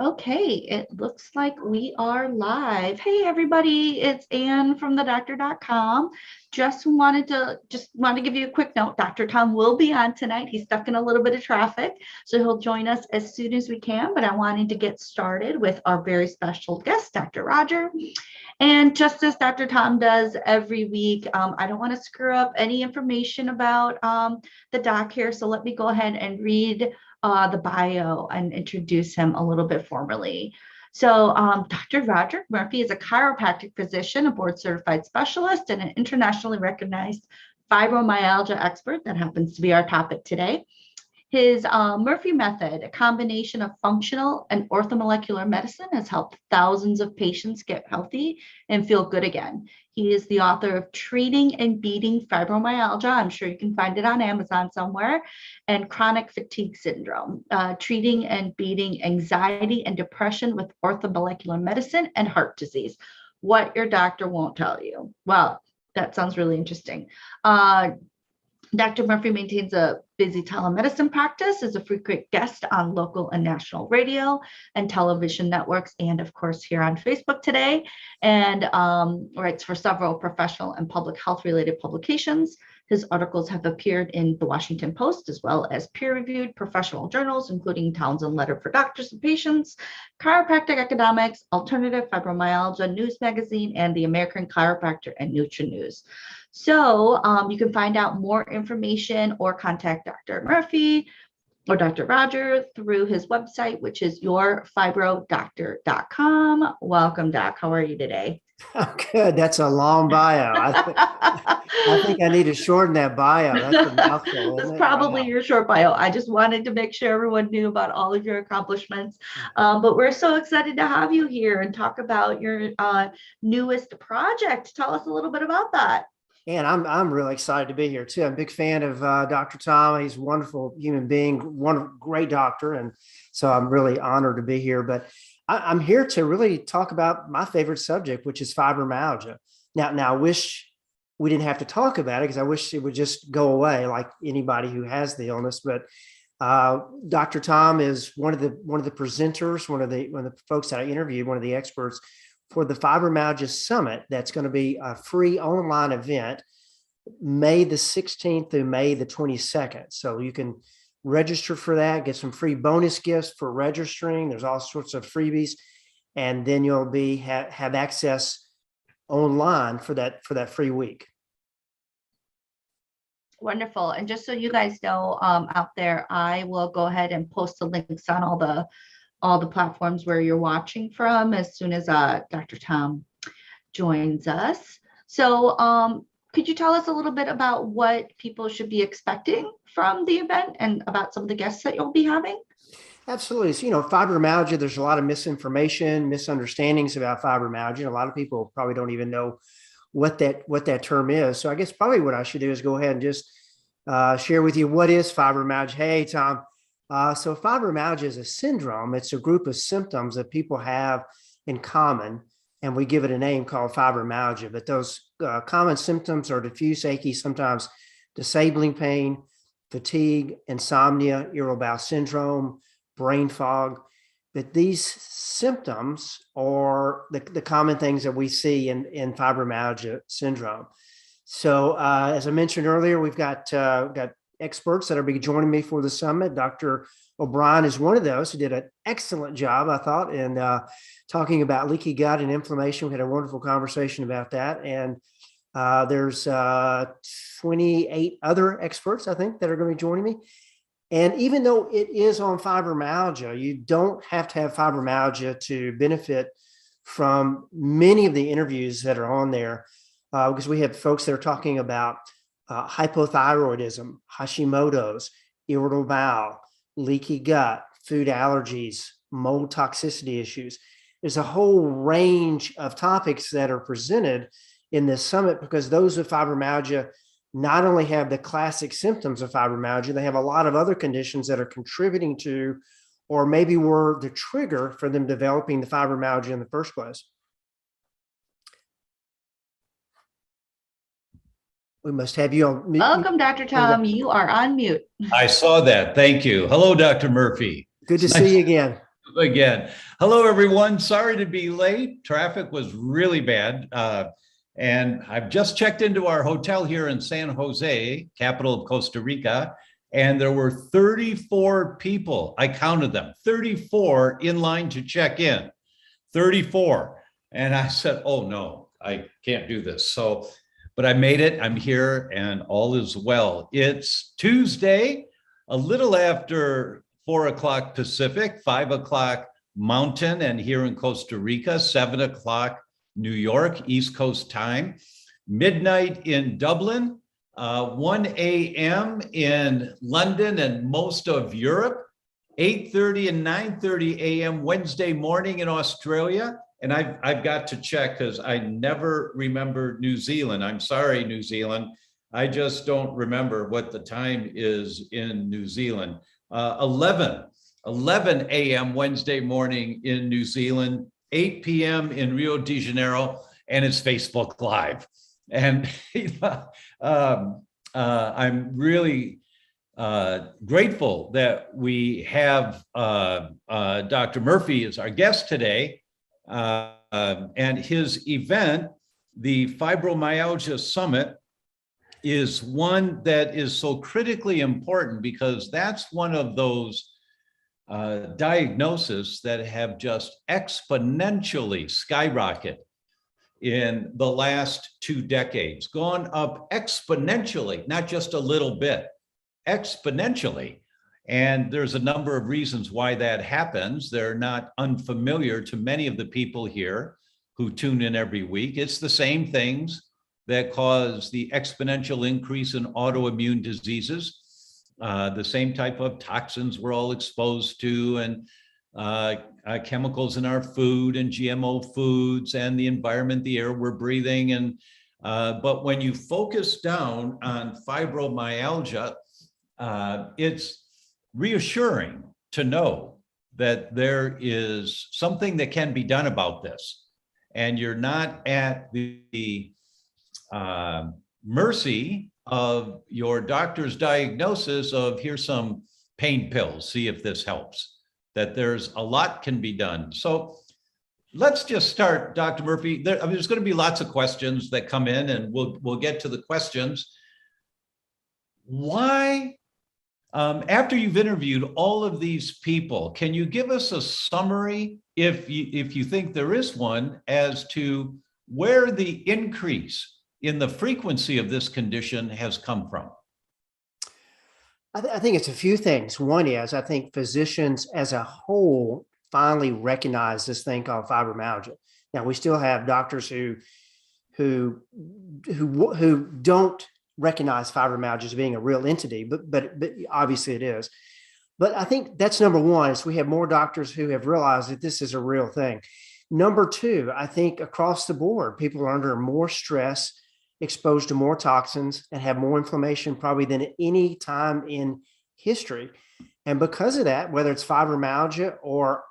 Okay, it looks like we are live. Hey everybody, it's Anne from theDr.com. Just want to give you a quick note. Dr. Tom will be on tonight. He's stuck in a little bit of traffic, so he'll join us as soon as we can. But I wanted to get started with our very special guest, Dr. Rodger. And just as Dr. Tom does every week, I don't want to screw up any information about the doc here. So let me go ahead and read the bio and introduce him a little bit formally. So Dr. Rodger Murphree is a chiropractic physician, a board certified specialist, and an internationally recognized fibromyalgia expert. That happens to be our topic today. His Murphree Method, a combination of functional and orthomolecular medicine, has helped thousands of patients get healthy and feel good again. He is the author of Treating and Beating Fibromyalgia. I'm sure you can find it on Amazon somewhere. And Chronic Fatigue Syndrome, Treating and Beating Anxiety and Depression with Orthomolecular Medicine and Heart Disease. What your doctor won't tell you. Well, that sounds really interesting. Dr. Murphree maintains a busy telemedicine practice, is a frequent guest on local and national radio and television networks, and of course here on Facebook today, and writes for several professional and public health related publications. His articles have appeared in the Washington Post, as well as peer-reviewed professional journals, including Townsend Letter for Doctors and Patients, Chiropractic Economics, Alternative Fibromyalgia News Magazine, and the American Chiropractor and Nutri-News. So you can find out more information or contact Dr. Murphree or Dr. Rodger through his website, which is yourfibrodoctor.com. Welcome, Doc. How are you today? Good. That's a long bio. I think I need to shorten that bio. That's a mouthful. That's probably your short bio. I just wanted to make sure everyone knew about all of your accomplishments. But we're so excited to have you here and talk about your newest project. Tell us a little bit about that. And I'm really excited to be here too. I'm a big fan of Dr. Tom. He's a wonderful human being, great doctor. And so I'm really honored to be here. But I'm here to really talk about my favorite subject, which is fibromyalgia. Now I wish we didn't have to talk about it because I wish it would just go away like anybody who has the illness. But Dr. Tom is one of the presenters, one of the folks that I interviewed, one of the experts for the Fibromyalgia Summit. That's going to be a free online event, May the 16th through May the 22nd. So you can register for that, get some free bonus gifts for registering. There's all sorts of freebies, and then you'll have access online for that free week. Wonderful. And just so you guys know out there, I will go ahead and post the links on all the platforms where you're watching from as soon as Dr. Tom joins us. So could you tell us a little bit about what people should be expecting from the event and about some of the guests that you'll be having? Absolutely. So, fibromyalgia, there's a lot of misinformation, misunderstandings about fibromyalgia. A lot of people probably don't even know what that term is. So I guess probably what I should do is go ahead and just share with you what is fibromyalgia. Hey, Tom. So fibromyalgia is a syndrome. It's a group of symptoms that people have in common, and we give it a name called fibromyalgia. But those common symptoms are diffuse, achy, sometimes disabling pain, fatigue, insomnia, irritable bowel syndrome, brain fog. But these symptoms are the common things that we see in fibromyalgia syndrome. So as I mentioned earlier, we've got experts that will be joining me for the summit. Dr. O'Brien is one of those who did an excellent job, I thought, in talking about leaky gut and inflammation. We had a wonderful conversation about that. And there's 28 other experts, I think, that are going to be joining me. And even though it is on fibromyalgia, you don't have to have fibromyalgia to benefit from many of the interviews that are on there, because we have folks that are talking about hypothyroidism, Hashimoto's, irritable bowel, leaky gut, food allergies, mold toxicity issues. There's a whole range of topics that are presented in this summit because those with fibromyalgia not only have the classic symptoms of fibromyalgia, they have a lot of other conditions that are contributing to, or maybe were the trigger for them developing the fibromyalgia in the first place. We must have you on mute. Welcome, Dr. Tom. You are on mute. I saw that. Thank you. Hello, Dr. Murphree. Good to see you again. Again. Hello, everyone. Sorry to be late. Traffic was really bad. And I've just checked into our hotel here in San Jose, capital of Costa Rica, and there were 34 people. I counted them, 34 in line to check in, 34. And I said, oh no, I can't do this. So, but I made it. I'm here and all is well. It's Tuesday, a little after 4 o'clock Pacific, 5 o'clock Mountain, and here in Costa Rica, 7 o'clock New York, East Coast time, midnight in Dublin, 1 a.m. in London and most of Europe, 8:30 and 9:30 a.m. Wednesday morning in Australia. And I've got to check because I never remember New Zealand. I'm sorry, New Zealand. I just don't remember what the time is in New Zealand. 11 a.m. Wednesday morning in New Zealand, 8 p.m. in Rio de Janeiro, and it's Facebook Live. And I'm really grateful that we have Dr. Murphree as our guest today, and his event, the Fibromyalgia Summit, is one that is so critically important because that's one of those diagnoses that have just exponentially skyrocketed in the last 2 decades, gone up exponentially, not just a little bit, exponentially. And there's a number of reasons why that happens. They're not unfamiliar to many of the people here who tune in every week. It's the same things that cause the exponential increase in autoimmune diseases, the same type of toxins we're all exposed to, and chemicals in our food and GMO foods and the environment, the air we're breathing. And but when you focus down on fibromyalgia, it's reassuring to know that there is something that can be done about this. And you're not at the mercy of your doctor's diagnosis of here's some pain pills, see if this helps, that there's a lot can be done. So let's just start, Dr. Murphree. There's going to be lots of questions that come in, and we'll get to the questions. Why, after you've interviewed all of these people, can you give us a summary, if you think there is one, as to where the increase in the frequency of this condition has come from? I think it's a few things. One is, I think physicians as a whole finally recognize this thing called fibromyalgia. Now, we still have doctors who don't recognize fibromyalgia as being a real entity, but obviously it is. But I think that's number one, is we have more doctors who have realized that this is a real thing. Number two, I think across the board, people are under more stress, exposed to more toxins, and have more inflammation probably than at any time in history. And because of that, whether it's fibromyalgia or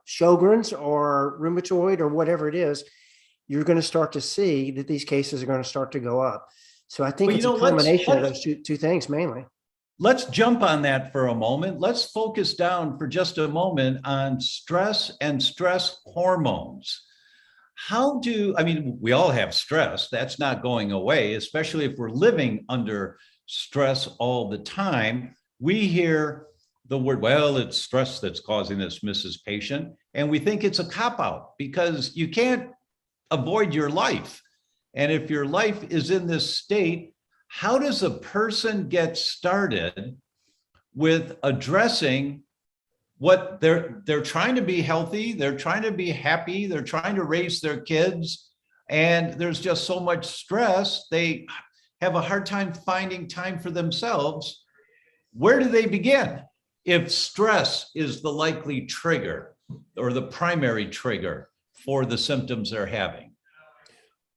Sjogren's or rheumatoid or whatever it is, you're going to start to see that these cases are going to start to go up. So I think it's a combination of those two things mainly. Let's jump on that for a moment. Let's focus down for just a moment on stress and stress hormones. We all have stress. That's not going away, especially if we're living under stress all the time. We hear the word, well, it's stress that's causing this, Mrs. Patient. And we think it's a cop-out because you can't avoid your life. And if your life is in this state, how does a person get started with addressing what they're trying to be healthy, they're trying to be happy, they're trying to raise their kids, and there's just so much stress, they have a hard time finding time for themselves. Where do they begin if stress is the likely trigger or the primary trigger for the symptoms they're having?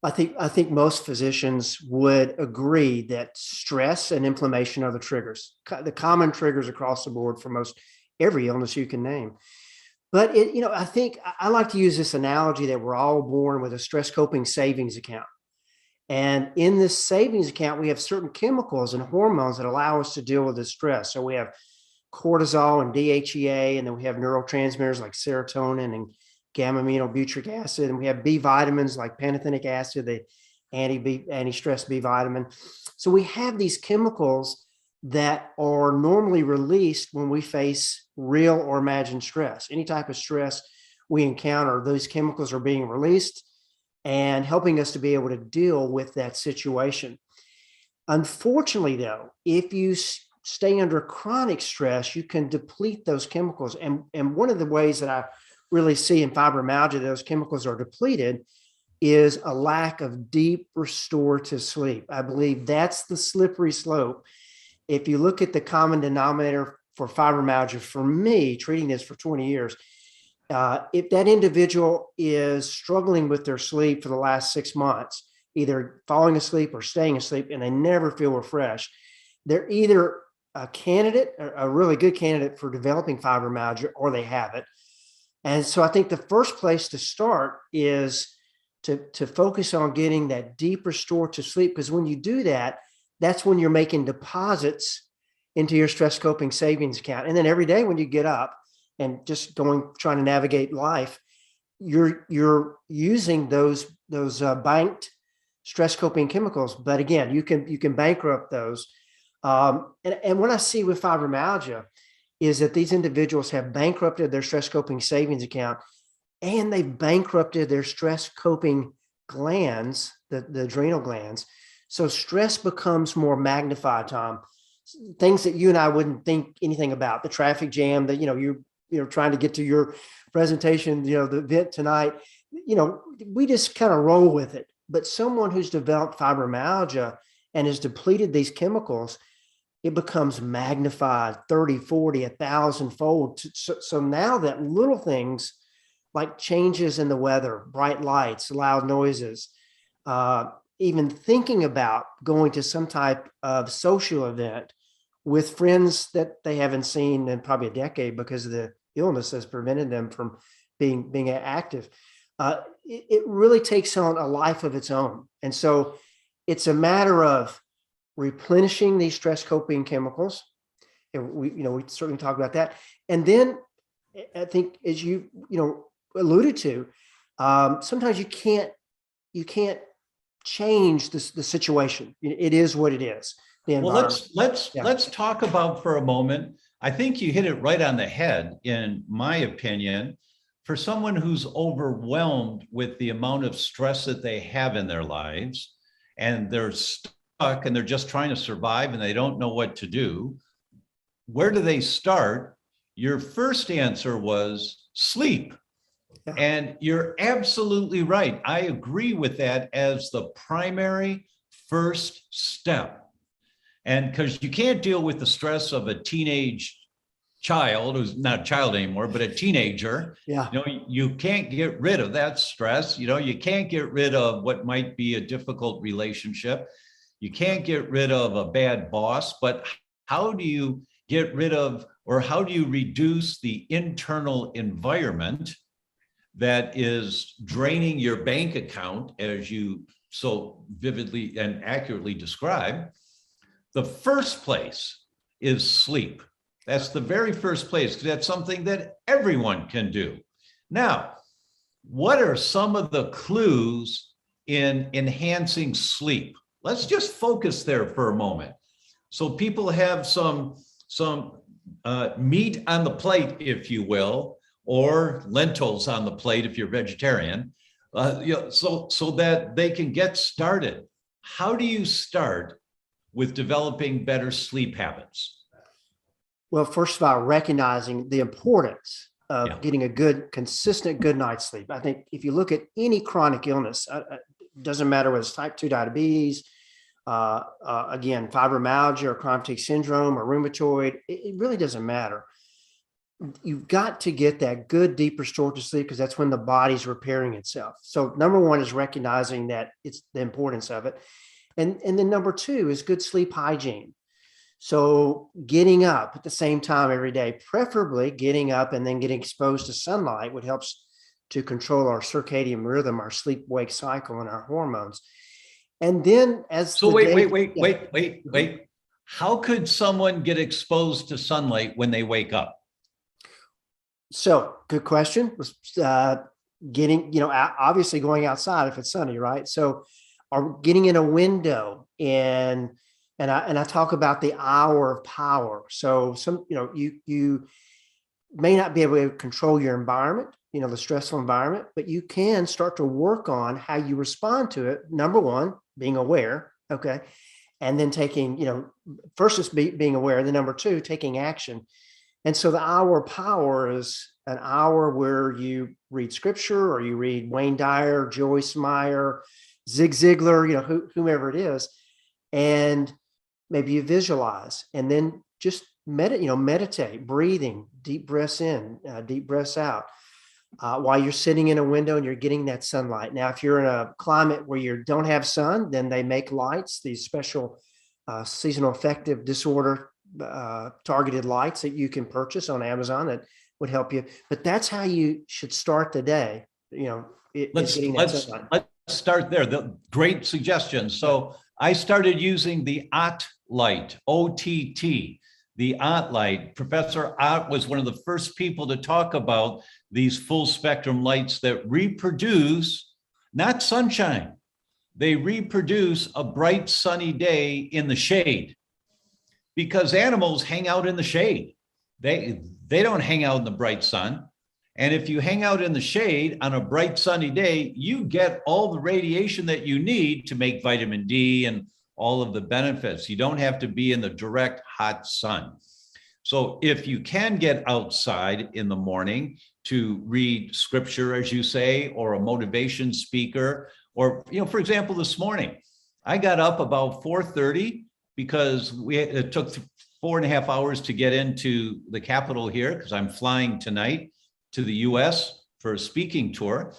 I think most physicians would agree that stress and inflammation are the triggers, the common triggers across the board for most every illness you can name. But I think I like to use this analogy that we're all born with a stress coping savings account. And in this savings account, we have certain chemicals and hormones that allow us to deal with the stress. So we have cortisol and DHEA, and then we have neurotransmitters like serotonin and gamma aminobutyric acid, and we have B vitamins like pantothenic acid, the anti-stress B vitamin. So we have these chemicals that are normally released when we face real or imagined stress. Any type of stress we encounter, those chemicals are being released and helping us to be able to deal with that situation. Unfortunately, though, if you stay under chronic stress, you can deplete those chemicals. And one of the ways that I really see in fibromyalgia, those chemicals are depleted, is a lack of deep restorative sleep. I believe that's the slippery slope. If you look at the common denominator for fibromyalgia, for me, treating this for 20 years, if that individual is struggling with their sleep for the last 6 months, either falling asleep or staying asleep, and they never feel refreshed, they're either a candidate, a really good candidate for developing fibromyalgia, or they have it. And so I think the first place to start is to focus on getting that deep restorative sleep, because when you do that, that's when you're making deposits into your stress coping savings account. And then every day when you get up and just trying to navigate life, you're using those banked stress coping chemicals. But again, you can bankrupt those. And what I see with fibromyalgia is that these individuals have bankrupted their stress coping savings account, and they've bankrupted their stress coping glands, the adrenal glands. So stress becomes more magnified, Tom. Things that you and I wouldn't think anything about, the traffic jam that, you're trying to get to your presentation, the event tonight, we just kind of roll with it. But someone who's developed fibromyalgia and has depleted these chemicals, it becomes magnified 30, 40, 1,000-fold. So now that little things like changes in the weather, bright lights, loud noises, even thinking about going to some type of social event with friends that they haven't seen in probably a decade because of the illness has prevented them from being active. It really takes on a life of its own. And so it's a matter of replenishing these stress coping chemicals. And we certainly talk about that. And then I think, as you alluded to, sometimes you can't change the situation. It is what it is. Well, let's talk about for a moment. I think you hit it right on the head, in my opinion. For someone who's overwhelmed with the amount of stress that they have in their lives, and they're stuck and they're just trying to survive and they don't know what to do, where do they start? Your first answer was sleep. Yeah. And you're absolutely right. I agree with that as the primary first step. And because you can't deal with the stress of a teenage child who's not a child anymore, but a teenager. Yeah. You can't get rid of that stress. You can't get rid of what might be a difficult relationship. You can't get rid of a bad boss, but how do you get rid of, or how do you reduce the internal environment that is draining your bank account, as you so vividly and accurately describe? The first place is sleep. That's the very first place, because that's something that everyone can do. Now, what are some of the clues in enhancing sleep? Let's just focus there for a moment. So people have some meat on the plate, if you will, or lentils on the plate if you're vegetarian, so that they can get started. How do you start with developing better sleep habits? Well, first of all, recognizing the importance of getting a good, consistent, good night's sleep. I think if you look at any chronic illness, it doesn't matter whether it's type 2 diabetes, again, fibromyalgia or chronic fatigue syndrome or rheumatoid, it really doesn't matter. You've got to get that good, deep restorative sleep, because that's when the body's repairing itself. So number one is recognizing that it's the importance of it. And then number two is good sleep hygiene. So getting up at the same time every day, preferably getting up and then getting exposed to sunlight, which helps to control our circadian rhythm, our sleep-wake cycle, and our hormones. And then wait. how could someone get exposed to sunlight when they wake up? So good question. Getting, obviously going outside if it's sunny, right? So are getting in a window and I talk about the hour of power. So you may not be able to control your environment, the stressful environment, but you can start to work on how you respond to it. Number one, being aware. Okay. And then taking, first is being aware. Then number two, taking action. And so the hour of power is an hour where you read scripture or you read Wayne Dyer, Joyce Meyer, Zig Ziglar, whomever it is. And maybe you visualize and then just meditate, breathing, deep breaths in, deep breaths out, while you're sitting in a window and you're getting that sunlight. Now, if you're in a climate where you don't have sun, then they make lights, these special seasonal affective disorder targeted lights that you can purchase on Amazon that would help you. But that's how you should start the day. Let's start there. The great suggestion. So I started using the OTT light, OTT, the OTT light. Professor Ott was one of the first people to talk about these full spectrum lights that reproduce, not sunshine, they reproduce a bright sunny day in the shade, because animals hang out in the shade. They don't hang out in the bright sun. And if you hang out in the shade on a bright sunny day, you get all the radiation that you need to make vitamin D and all of the benefits. You don't have to be in the direct hot sun. So if you can get outside in the morning to read scripture, as you say, or a motivation speaker, or, for example, this morning, I got up about 4:30 because it took 4.5 hours to get into the Capitol here, because I'm flying tonight to the US for a speaking tour.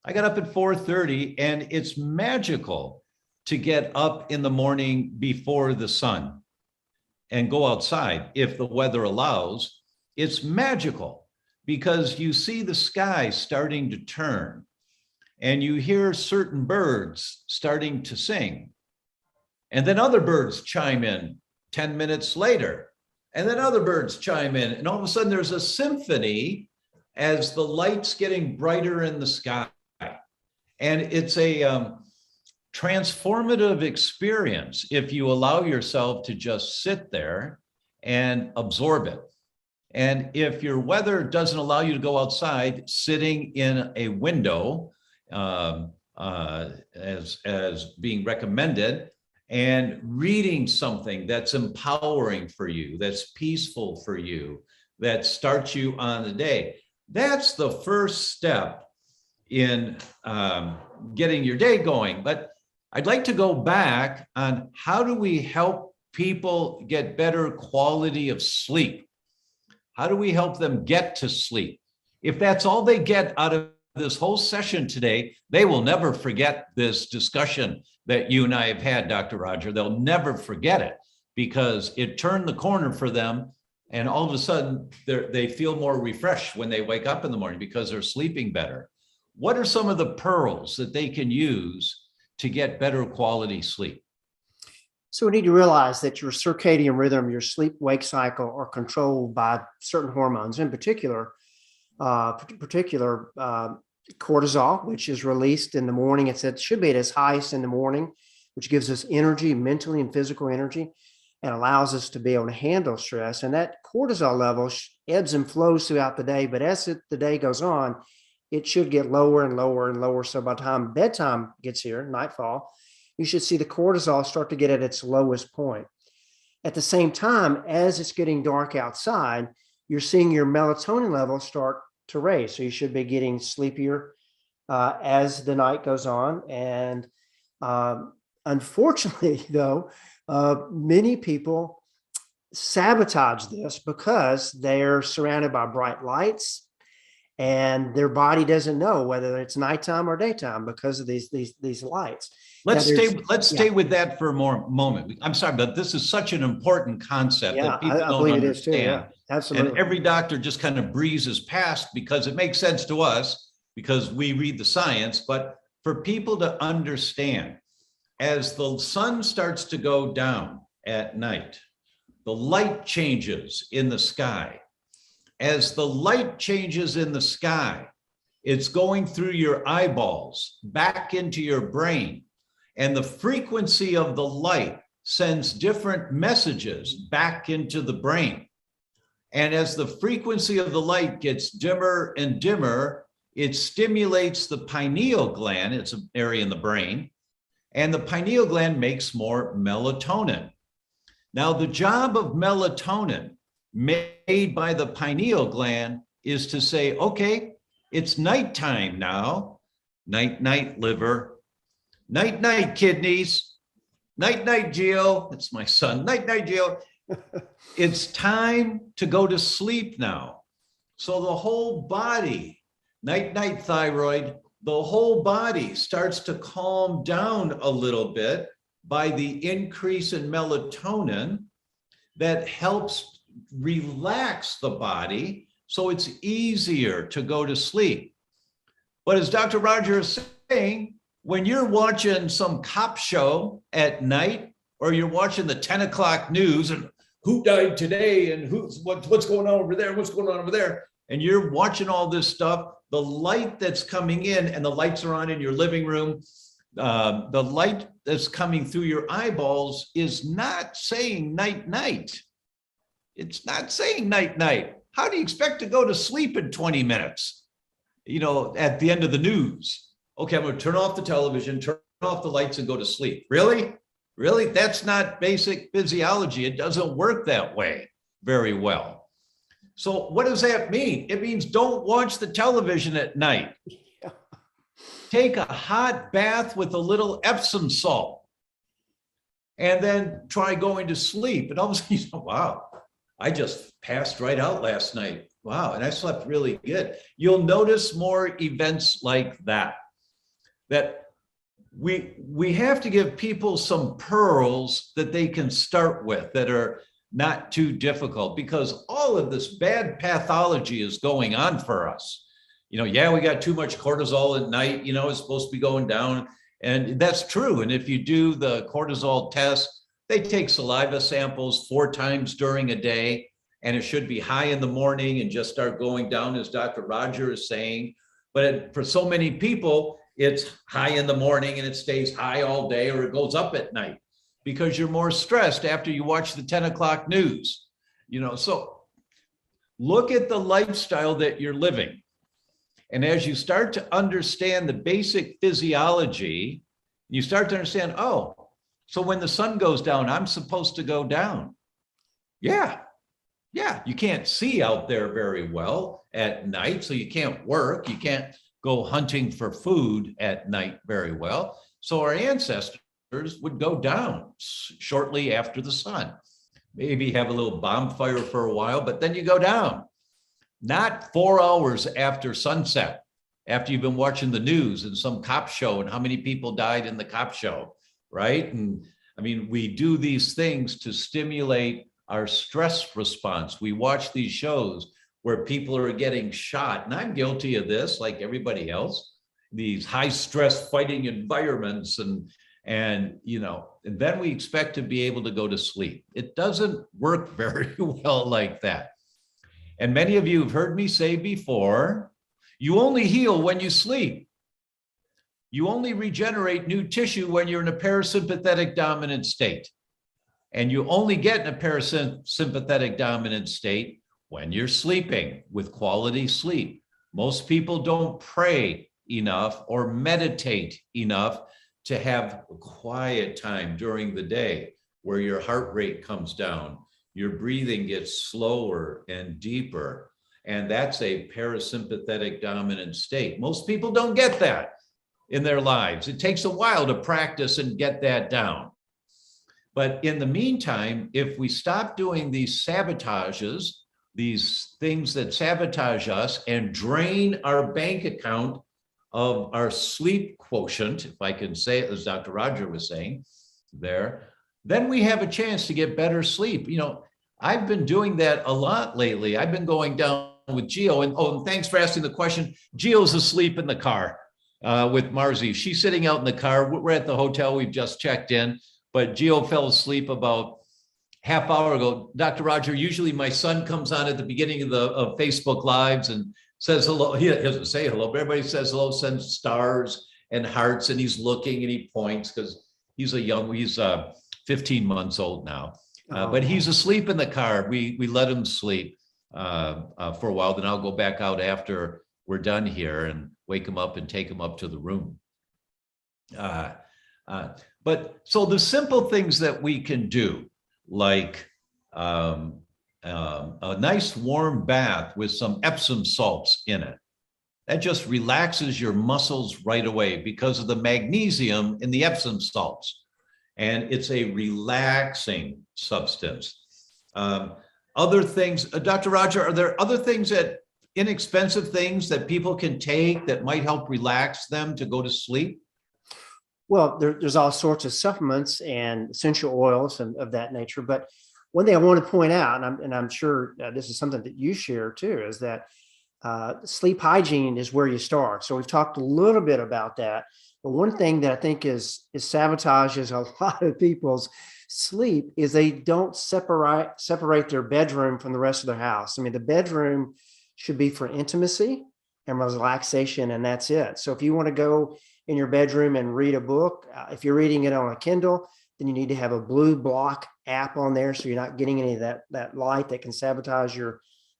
I got up at 4:30, and it's magical to get up in the morning before the sun and go outside if the weather allows. It's magical because you see the sky starting to turn and you hear certain birds starting to sing. And then other birds chime in 10 minutes later, and then other birds chime in. And all of a sudden there's a symphony as the light's getting brighter in the sky. And it's a transformative experience if you allow yourself to just sit there and absorb it. And if your weather doesn't allow you to go outside, sitting in a window as being recommended, and reading something that's empowering for you, that's peaceful for you, that starts you on the day. That's the first step in getting your day going. But I'd like to go back on how do we help people get better quality of sleep? How do we help them get to sleep? If that's all they get out of this whole session today, they will never forget this discussion that you and I have had, Dr. Rodger. They'll never forget it because it turned the corner for them. And all of a sudden, they feel more refreshed when they wake up in the morning because they're sleeping better. What are some of the pearls that they can use to get better quality sleep? So we need to realize that your circadian rhythm, your sleep-wake cycle, are controlled by certain hormones, in particular cortisol, which is released in the morning. It should be at its highest in the morning, which gives us energy, mentally and physical energy, and allows us to be able to handle stress. And that cortisol level ebbs and flows throughout the day, but as the day goes on, it should get lower and lower and lower. So by the time bedtime gets here, nightfall, you should see the cortisol start to get at its lowest point. At the same time, as it's getting dark outside, you're seeing your melatonin levels start to raise. So you should be getting sleepier as the night goes on. And unfortunately, though, many people sabotage this because they're surrounded by bright lights and their body doesn't know whether it's nighttime or daytime because of these lights. Let's stay with that for a moment. I'm sorry, but this is such an important concept that people don't understand. It is too, yeah. Absolutely. And every doctor just kind of breezes past because it makes sense to us because we read the science. But for people to understand, as the sun starts to go down at night, the light changes in the sky. As the light changes in the sky, it's going through your eyeballs back into your brain. And the frequency of the light sends different messages back into the brain. And as the frequency of the light gets dimmer and dimmer, it stimulates the pineal gland. It's an area in the brain. And the pineal gland makes more melatonin. Now, the job of melatonin made by the pineal gland is to say, okay, it's nighttime now. Night, night, liver. Night, night, kidneys. Night, night, Gio. It's my son. Night, night, Gio. It's time to go to sleep now. So the whole body, night, night, thyroid, the whole body starts to calm down a little bit by the increase in melatonin that helps relax the body so it's easier to go to sleep. But as Dr. Rodger is saying, when you're watching some cop show at night, or you're watching the 10 o'clock news and who died today and what's going on over there, what's going on over there, and you're watching all this stuff, the light that's coming in, and the lights are on in your living room, the light that's coming through your eyeballs is not saying night, night. It's not saying night, night. How do you expect to go to sleep in 20 minutes? You know, at the end of the news. Okay, I'm going to turn off the television, turn off the lights and go to sleep. Really? Really? That's not basic physiology. It doesn't work that way very well. So what does that mean? It means don't watch the television at night. Yeah. Take a hot bath with a little Epsom salt and then try going to sleep. And all of a sudden you say, wow, I just passed right out last night. Wow, and I slept really good. You'll notice more events like that. That we have to give people some pearls that they can start with that are not too difficult, because all of this bad pathology is going on for us. You know, yeah, we got too much cortisol at night, you know, it's supposed to be going down. And that's true. And if you do the cortisol test, they take saliva samples 4 times during a day, and it should be high in the morning and just start going down, as Dr. Rodger is saying. But for so many people, it's high in the morning and it stays high all day, or it goes up at night because you're more stressed after you watch the 10 o'clock news. You know, so look at the lifestyle that you're living. And as you start to understand the basic physiology, you start to understand, oh, so when the sun goes down, I'm supposed to go down. Yeah, you can't see out there very well at night, so you can't work, you can't go hunting for food at night very well. So our ancestors would go down shortly after the sun. Maybe have a little bonfire for a while, but then you go down. Not 4 hours after sunset, after you've been watching the news and some cop show and how many people died in the cop show, right? And I mean, we do these things to stimulate our stress response. We watch these shows where people are getting shot, and I'm guilty of this like everybody else, these high stress fighting environments, and you know, and then we expect to be able to go to sleep. It doesn't work very well like that. And many of you have heard me say before, you only heal when you sleep. You only regenerate new tissue when you're in a parasympathetic dominant state. And you only get in a parasympathetic dominant state when you're sleeping with quality sleep. Most people don't pray enough or meditate enough to have a quiet time during the day where your heart rate comes down, your breathing gets slower and deeper, and that's a parasympathetic dominant state. Most people don't get that in their lives. It takes a while to practice and get that down. But in the meantime, if we stop doing these sabotages, these things that sabotage us and drain our bank account of our sleep quotient, if I can say it as Dr. Rodger was saying there, then we have a chance to get better sleep. You know, I've been doing that a lot lately. I've been going down with Gio, and thanks for asking the question. Gio's asleep in the car with Marzi. She's sitting out in the car. We're at the hotel. We've just checked in, but Gio fell asleep about half hour ago, Dr. Rodger, usually my son comes on at the beginning of Facebook Lives and says hello. He doesn't say hello, but everybody says hello, sends stars and hearts, and he's looking and he points because he's 15 months old now. But he's asleep in the car. We let him sleep for a while. Then I'll go back out after we're done here and wake him up and take him up to the room. But so the simple things that we can do, like a nice warm bath with some Epsom salts in it, that just relaxes your muscles right away because of the magnesium in the Epsom salts. And it's a relaxing substance. Other things, Dr. Rodger, are there other things inexpensive things that people can take that might help relax them to go to sleep? Well, there's all sorts of supplements and essential oils and of that nature. But one thing I want to point out, and I'm sure this is something that you share too, is that sleep hygiene is where you start. So we've talked a little bit about that. But one thing that I think is sabotages a lot of people's sleep is they don't separate their bedroom from the rest of their house. I mean, the bedroom should be for intimacy and relaxation, and that's it. So if you want to go in your bedroom and read a book, if you're reading it on a Kindle, then you need to have a blue block app on there so you're not getting any of that light that can sabotage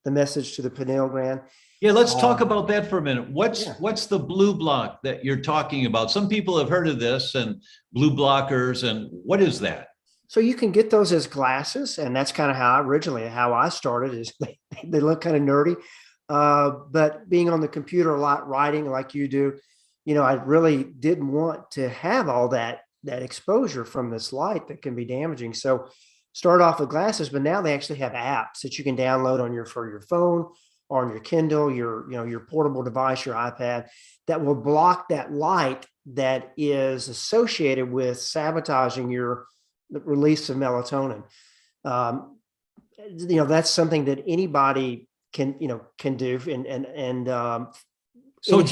the message to the pineal gland. Yeah, let's talk about that for a minute. What's the blue block that you're talking about? Some people have heard of this and blue blockers, and what is that? So you can get those as glasses, and that's kind of how I started. Is they look kind of nerdy, but being on the computer a lot, writing like you do, I really didn't want to have all that exposure from this light that can be damaging. So start off with glasses, but now they actually have apps that you can download for your phone or on your Kindle, your portable device, your iPad, that will block that light that is associated with sabotaging the release of melatonin. That's something that anybody can do So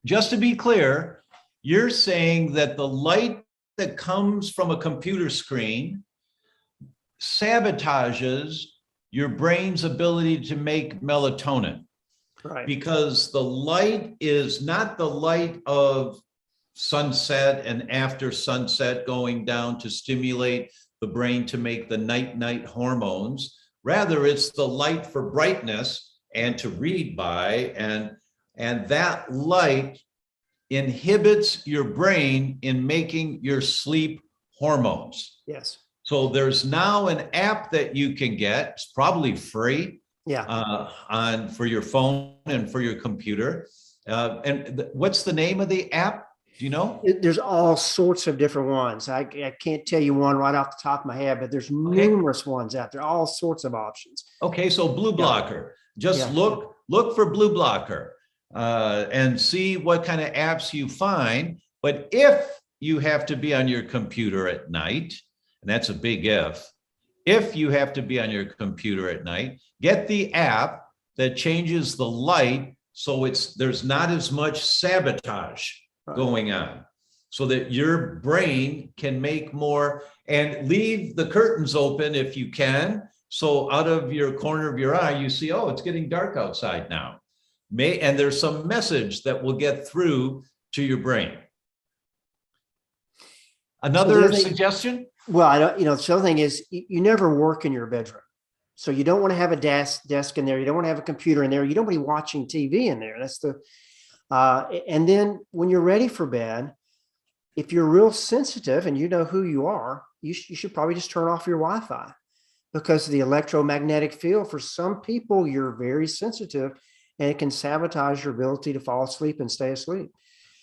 just to be clear, you're saying that the light that comes from a computer screen sabotages your brain's ability to make melatonin. Right. Because the light is not the light of sunset and after sunset going down to stimulate the brain to make the night hormones. Rather, it's the light for brightness and to read by, and that light inhibits your brain in making your sleep hormones. Yes. So there's now an app that you can get, it's probably free, for your phone and for your computer. What's the name of the app? Do you know? There's all sorts of different ones. I can't tell you one right off the top of my head, but there's numerous ones out there, all sorts of options. Okay, so blue blocker. Just look for blue blocker and see what kind of apps you find. But if you have to be on your computer at night, and that's a big if you have to be on your computer at night, get the app that changes the light so there's not as much sabotage going on, so that your brain can make more, and leave the curtains open if you can. So out of your corner of your eye, you see, oh, it's getting dark outside now. And there's some message that will get through to your brain. Another suggestion? Well, I don't, the other thing is you never work in your bedroom. So you don't want to have a desk in there. You don't want to have a computer in there. You don't want to be watching TV in there. And then when you're ready for bed, if you're real sensitive and you know who you are, you should probably just turn off your Wi-Fi, because of the electromagnetic field. For some people, you're very sensitive and it can sabotage your ability to fall asleep and stay asleep.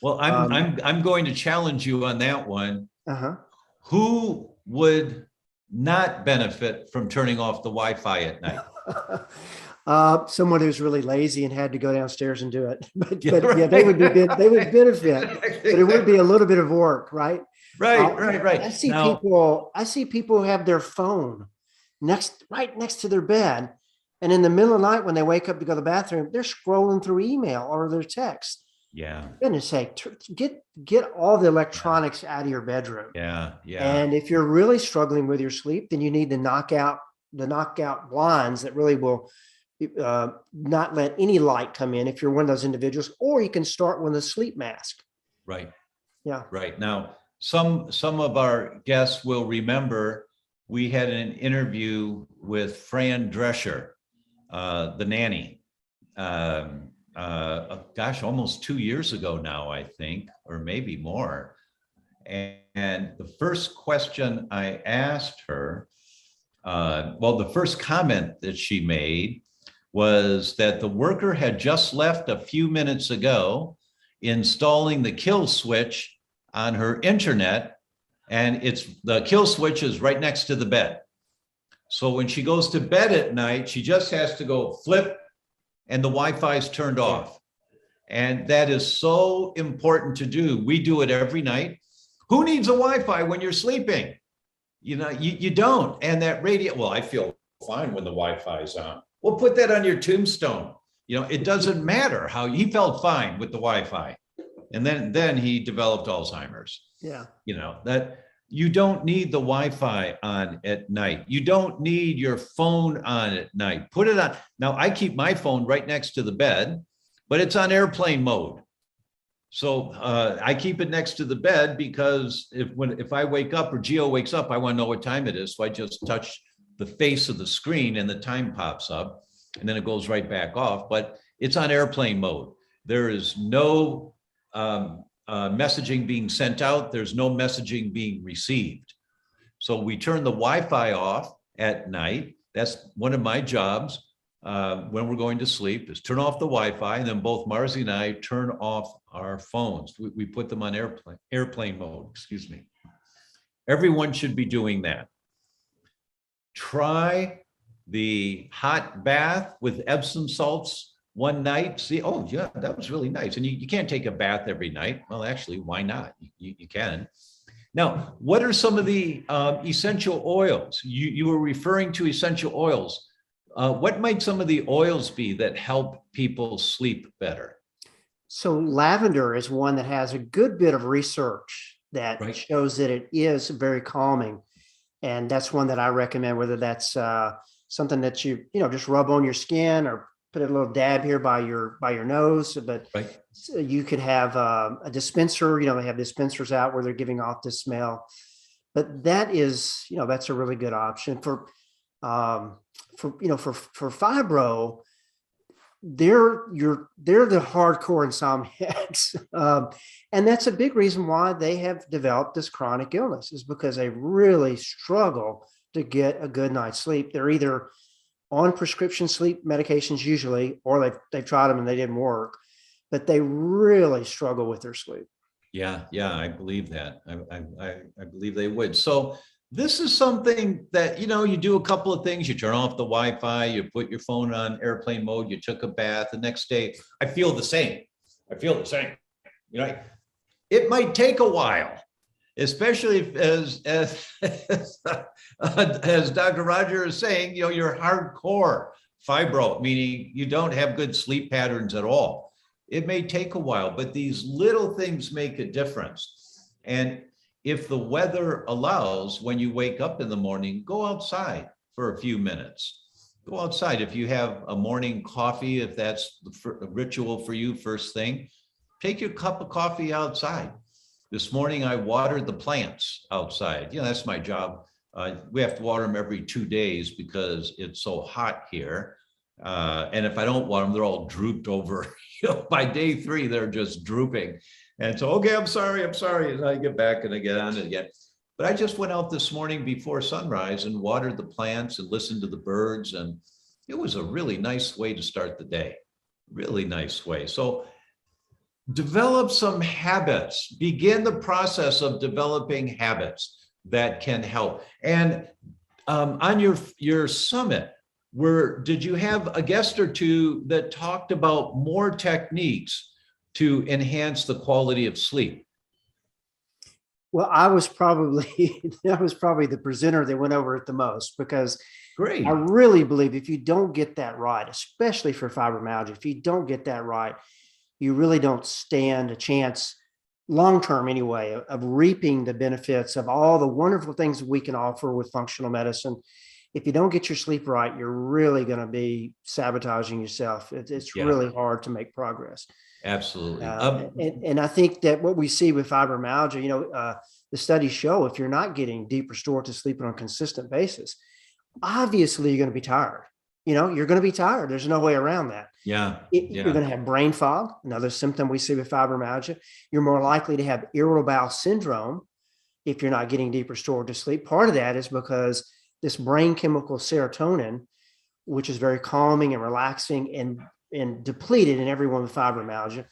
Well, I'm going to challenge you on that one. Who would not benefit from turning off the Wi-Fi at night? Someone who's really lazy and had to go downstairs and do it. But they would benefit, but it would be a little bit of work, right? Right. I see people who have their phone right next to their bed, and in the middle of the night when they wake up to go to the bathroom, they're scrolling through email or their text. Yeah. Goodness sake, get all the electronics out of your bedroom. Yeah. Yeah. And if you're really struggling with your sleep, then you need to knock out blinds that really will not let any light come in if you're one of those individuals, or you can start with a sleep mask. Right. Yeah. Right. Now, some of our guests will remember we had an interview with Fran Drescher, the nanny. Gosh, almost 2 years ago now, I think, or maybe more. And the first question I asked her, the first comment that she made was that the worker had just left a few minutes ago installing the kill switch on her internet, and the kill switch is right next to the bed. So when she goes to bed at night, she just has to go flip and the Wi-Fi is turned off. And that is so important to do. We do it every night. Who needs a Wi-Fi when you're sleeping? You don't. And that radio, well, I feel fine when the Wi-Fi is on. Well, put that on your tombstone. It doesn't matter how he felt fine with the Wi-Fi. And then he developed Alzheimer's. Yeah. That you don't need the Wi-Fi on at night. You don't need your phone on at night. Put it on. Now, I keep my phone right next to the bed, but it's on airplane mode. So I keep it next to the bed because if I wake up or Gio wakes up, I want to know what time it is. So I just touch the face of the screen and the time pops up and then it goes right back off, but it's on airplane mode. There is no messaging being sent out. There's no messaging being received. So we turn the Wi-Fi off at night. That's one of my jobs when we're going to sleep, is turn off the Wi-Fi, and then both Marzi and I turn off our phones. We put them on airplane mode, excuse me. Everyone should be doing that. Try the hot bath with Epsom salts one night. See, oh yeah, that was really nice. And you can't take a bath every night. Well, actually, why not? You can. Now, what are some of the essential oils? You were referring to essential oils. What might some of the oils be that help people sleep better? So lavender is one that has a good bit of research that Right. shows that it is very calming. And that's one that I recommend, whether that's something that you just rub on your skin or put a little dab here by your nose. But Right. you could have a dispenser, they have dispensers out where they're giving off this smell. But that is, that's a really good option for fibro. They're the hardcore insomniacs. And that's a big reason why they have developed this chronic illness, is because they really struggle to get a good night's sleep. They're either on prescription sleep medications usually, or they've tried them and they didn't work, but they really struggle with their sleep. Yeah, I believe that. I believe they would. So this is something that, you do a couple of things. You turn off the Wi-Fi, you put your phone on airplane mode, you took a bath. The next day, I feel the same. It might take a while, especially if, as Dr. Rodger is saying, you're hardcore fibro, meaning you don't have good sleep patterns at all. It may take a while, but these little things make a difference. And if the weather allows, when you wake up in the morning, go outside for a few minutes. Go outside. If you have a morning coffee, if that's the ritual for you first thing, take your cup of coffee outside. This morning, I watered the plants outside. That's my job. We have to water them every 2 days because it's so hot here. And if I don't water them, they're all drooped over. By day 3, they're just drooping. And so, okay, I'm sorry. And I get back and I get on it again. But I just went out this morning before sunrise and watered the plants and listened to the birds. And it was a really nice way to start the day. Really nice way. So develop some habits. Begin the process of developing habits that can help. And on your summit, did you have a guest or two that talked about more techniques to enhance the quality of sleep? Well, I was probably the presenter that went over it the most, because Great. I really believe if you don't get that right, especially for fibromyalgia, if you don't get that right, you really don't stand a chance long-term anyway of reaping the benefits of all the wonderful things that we can offer with functional medicine. If you don't get your sleep right, you're really going to be sabotaging yourself. It's really hard to make progress. Absolutely. And I think that what we see with fibromyalgia, the studies show if you're not getting deep restorative sleep on a consistent basis, obviously you're going to be tired. You're going to be tired. There's no way around that. You're going to have brain fog, another symptom we see with fibromyalgia. You're more likely to have irritable bowel syndrome if you're not getting deep restorative sleep. Part of that is because this brain chemical serotonin, which is very calming and relaxing and depleted in everyone with fibromyalgia,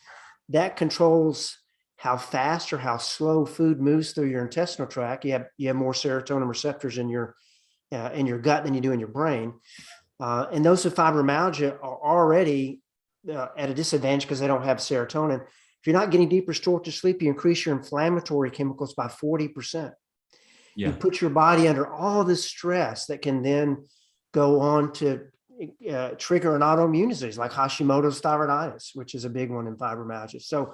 that controls how fast or how slow food moves through your intestinal tract. You have more serotonin receptors in your gut than you do in your brain. And those with fibromyalgia are already at a disadvantage because they don't have serotonin. If you're not getting deep restorative sleep, you increase your inflammatory chemicals by 40%. You put your body under all this stress that can then go on to trigger an autoimmune disease like Hashimoto's thyroiditis, which is a big one in fibromyalgia. So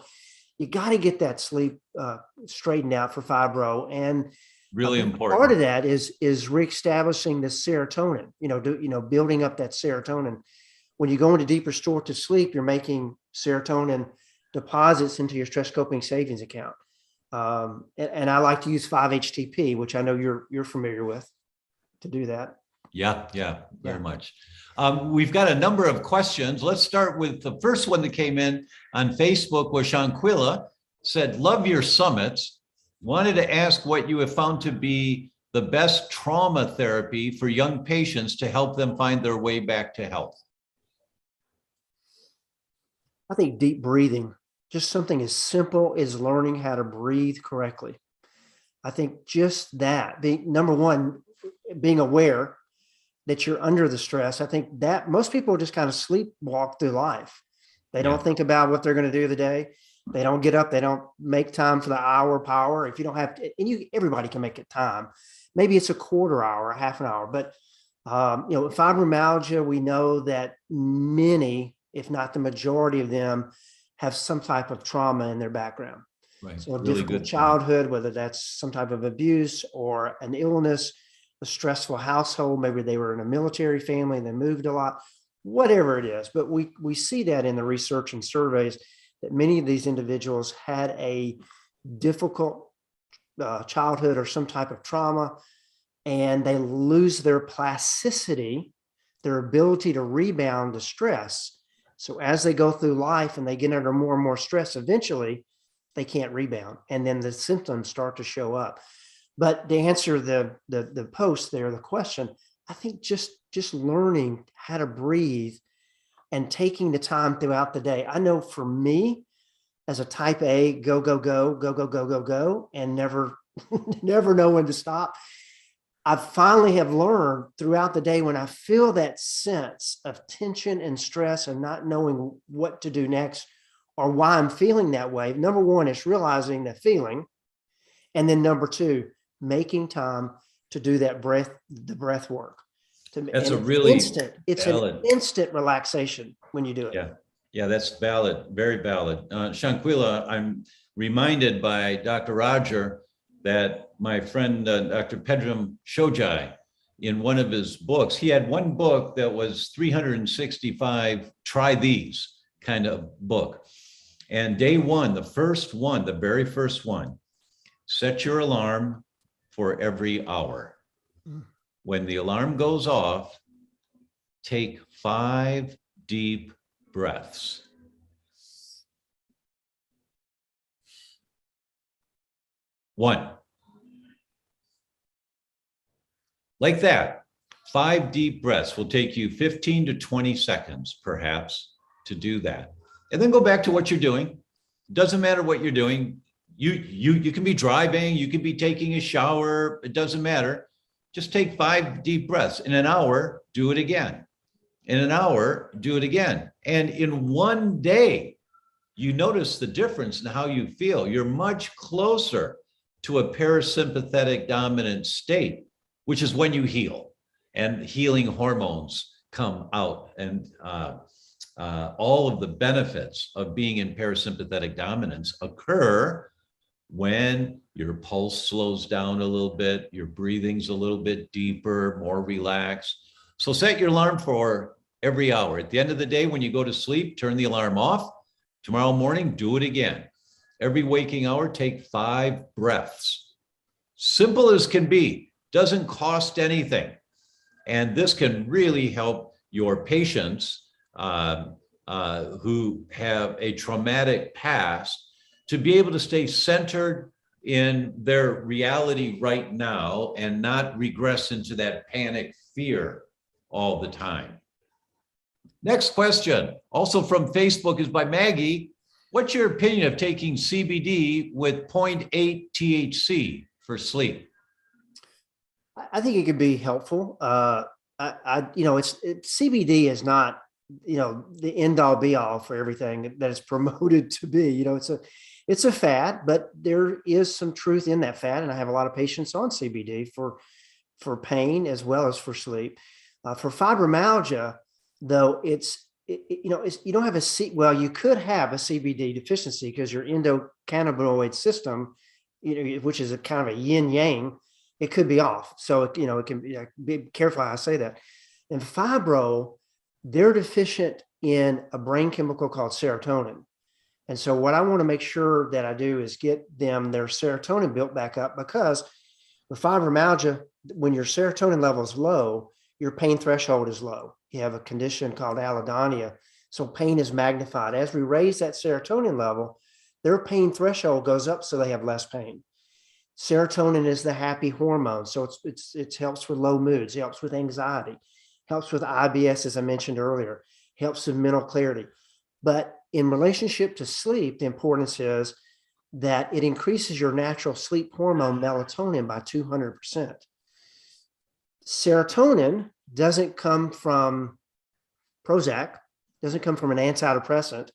you got to get that sleep straightened out for fibro. And really important part of that is reestablishing the serotonin, building up that serotonin. When you go into deep restorative sleep, you're making serotonin deposits into your stress coping savings account. And I like to use 5-HTP, which I know you're familiar with, to do that. Yeah, very much. We've got a number of questions. Let's start with the first one that came in on Facebook, where Shanquilla said, "Love your summits. Wanted to ask what you have found to be the best trauma therapy for young patients to help them find their way back to health." I think deep breathing, just something as simple as learning how to breathe correctly. I think just that, number one, being aware that you're under the stress. I think that most people just kind of sleepwalk through life. They don't think about what they're going to do the day. They don't get up. They don't make time for the hour power. If you don't have to, and everybody can make it time. Maybe it's a quarter hour, a half an hour. But with fibromyalgia, we know that many, if not the majority of them, have some type of trauma in their background. Right. So a really difficult good childhood, whether that's some type of abuse or an illness, a stressful household. Maybe they were in a military family and they moved a lot, whatever it is. But we see that in the research and surveys that many of these individuals had a difficult childhood or some type of trauma, and they lose their plasticity, their ability to rebound to stress. So as they go through life and they get under more and more stress, eventually they can't rebound. And then the symptoms start to show up. But to answer the post there, the question, I think just learning how to breathe and taking the time throughout the day. I know for me, as a type A, go, and never know when to stop. I finally have learned throughout the day, when I feel that sense of tension and stress and not knowing what to do next or why I'm feeling that way. Number one is realizing that feeling. And then number two, making time to do the breath work. That's a really an instant relaxation when you do it. Yeah, that's valid, very valid. Shanquilla, I'm reminded by Dr. Rodger that my friend, Dr. Pedram Shojai, in one of his books, he had one book that was 365 try these kind of book. And day one, the very first one, set your alarm for every hour. When the alarm goes off, take 5 deep breaths. One. Like that, 5 deep breaths will take you 15 to 20 seconds, perhaps, to do that. And then go back to what you're doing. Doesn't matter what you're doing. You can be driving, you can be taking a shower, it doesn't matter. Just take 5 deep breaths. In an hour, do it again. In an hour, do it again. And in one day, you notice the difference in how you feel. You're much closer to a parasympathetic dominant state, which is when you heal and healing hormones come out. And all of the benefits of being in parasympathetic dominance occur when your pulse slows down a little bit, your breathing's a little bit deeper, more relaxed. So set your alarm for every hour. At the end of the day, when you go to sleep, turn the alarm off. Tomorrow morning, do it again. Every waking hour, take 5 breaths. Simple as can be, doesn't cost anything. And this can really help your patients who have a traumatic past to be able to stay centered in their reality right now and not regress into that panic fear all the time. Next question, also from Facebook, is by Maggie. What's your opinion of taking CBD with 0.8 THC for sleep? I think it could be helpful. CBD is not, the end all be all for everything that it's promoted to be. It's a fad, but there is some truth in that fad. And I have a lot of patients on CBD for pain as well as for sleep. For fibromyalgia, though, you don't have you could have a CBD deficiency because your endocannabinoid system, which is a kind of a yin yang, it could be off. So, it can be careful how I say that. And fibro, they're deficient in a brain chemical called serotonin. And so what I want to make sure that I do is get them their serotonin built back up, because with fibromyalgia, when your serotonin level is low, your pain threshold is low. You have a condition called allodynia. So pain is magnified. As we raise that serotonin level, their pain threshold goes up, so they have less pain. Serotonin is the happy hormone. So it helps with low moods, it helps with anxiety, helps with IBS, as I mentioned earlier, helps with mental clarity. But in relationship to sleep, the importance is that it increases your natural sleep hormone melatonin by 200%. Serotonin doesn't come from Prozac, doesn't come from an antidepressant.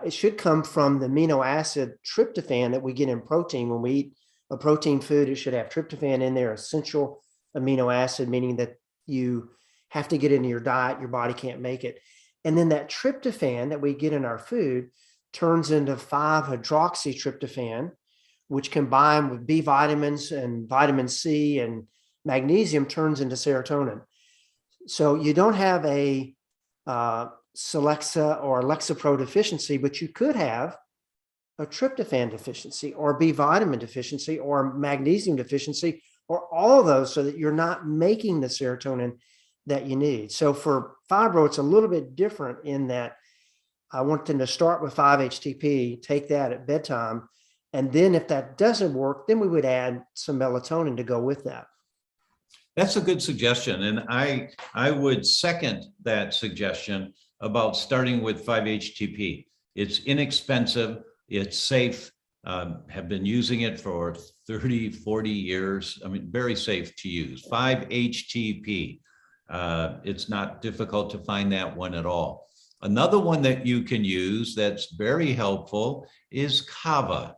It should come from the amino acid tryptophan that we get in protein. When we eat a protein food, it should have tryptophan in there, essential amino acid, meaning that you have to get into your diet, your body can't make it. And then that tryptophan that we get in our food turns into 5-hydroxytryptophan, which combined with B vitamins and vitamin C and magnesium turns into serotonin. So you don't have a Celexa or Lexapro deficiency, but you could have a tryptophan deficiency or B vitamin deficiency or magnesium deficiency or all of those, so that you're not making the serotonin that you need. So for fibro, it's a little bit different in that I want them to start with 5-HTP, take that at bedtime. And then if that doesn't work, then we would add some melatonin to go with that. That's a good suggestion. And I would second that suggestion about starting with 5-HTP. It's inexpensive, it's safe, have been using it for 30, 40 years. I mean, very safe to use. 5-HTP. It's not difficult to find that one at all. Another one that you can use that's very helpful is kava.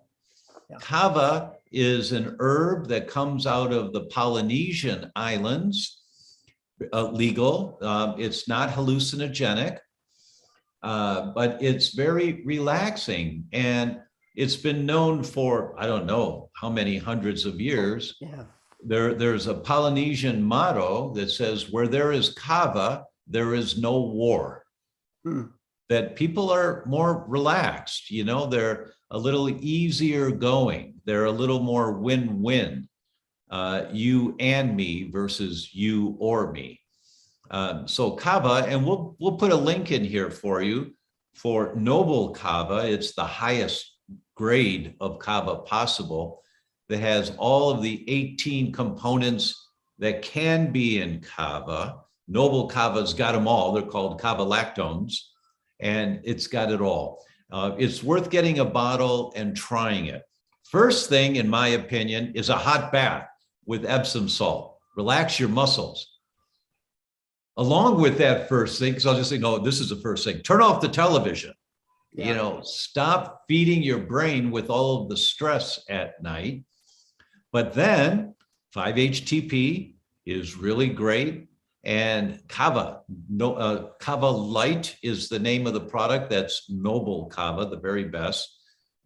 Yeah. Kava is an herb that comes out of the Polynesian islands, legal. It's not hallucinogenic, but it's very relaxing. And it's been known for, I don't know how many hundreds of years. Yeah. There's a Polynesian motto that says, where there is kava, there is no war. That people are more relaxed, they're a little easier going. They're a little more win-win, you and me versus you or me. So kava, and we'll put a link in here for you for noble kava. It's the highest grade of kava possible, that has all of the 18 components that can be in kava. Noble kava's got them all. They're called kava lactones, and it's got it all. It's worth getting a bottle and trying it. First thing, in my opinion, is a hot bath with Epsom salt. Relax your muscles. Along with that first thing, because I'll just say, no, this is the first thing. Turn off the television. Yeah. Stop feeding your brain with all of the stress at night. But then 5-HTP is really great. And Kava, no, Kava Light is the name of the product. That's Noble Kava, the very best.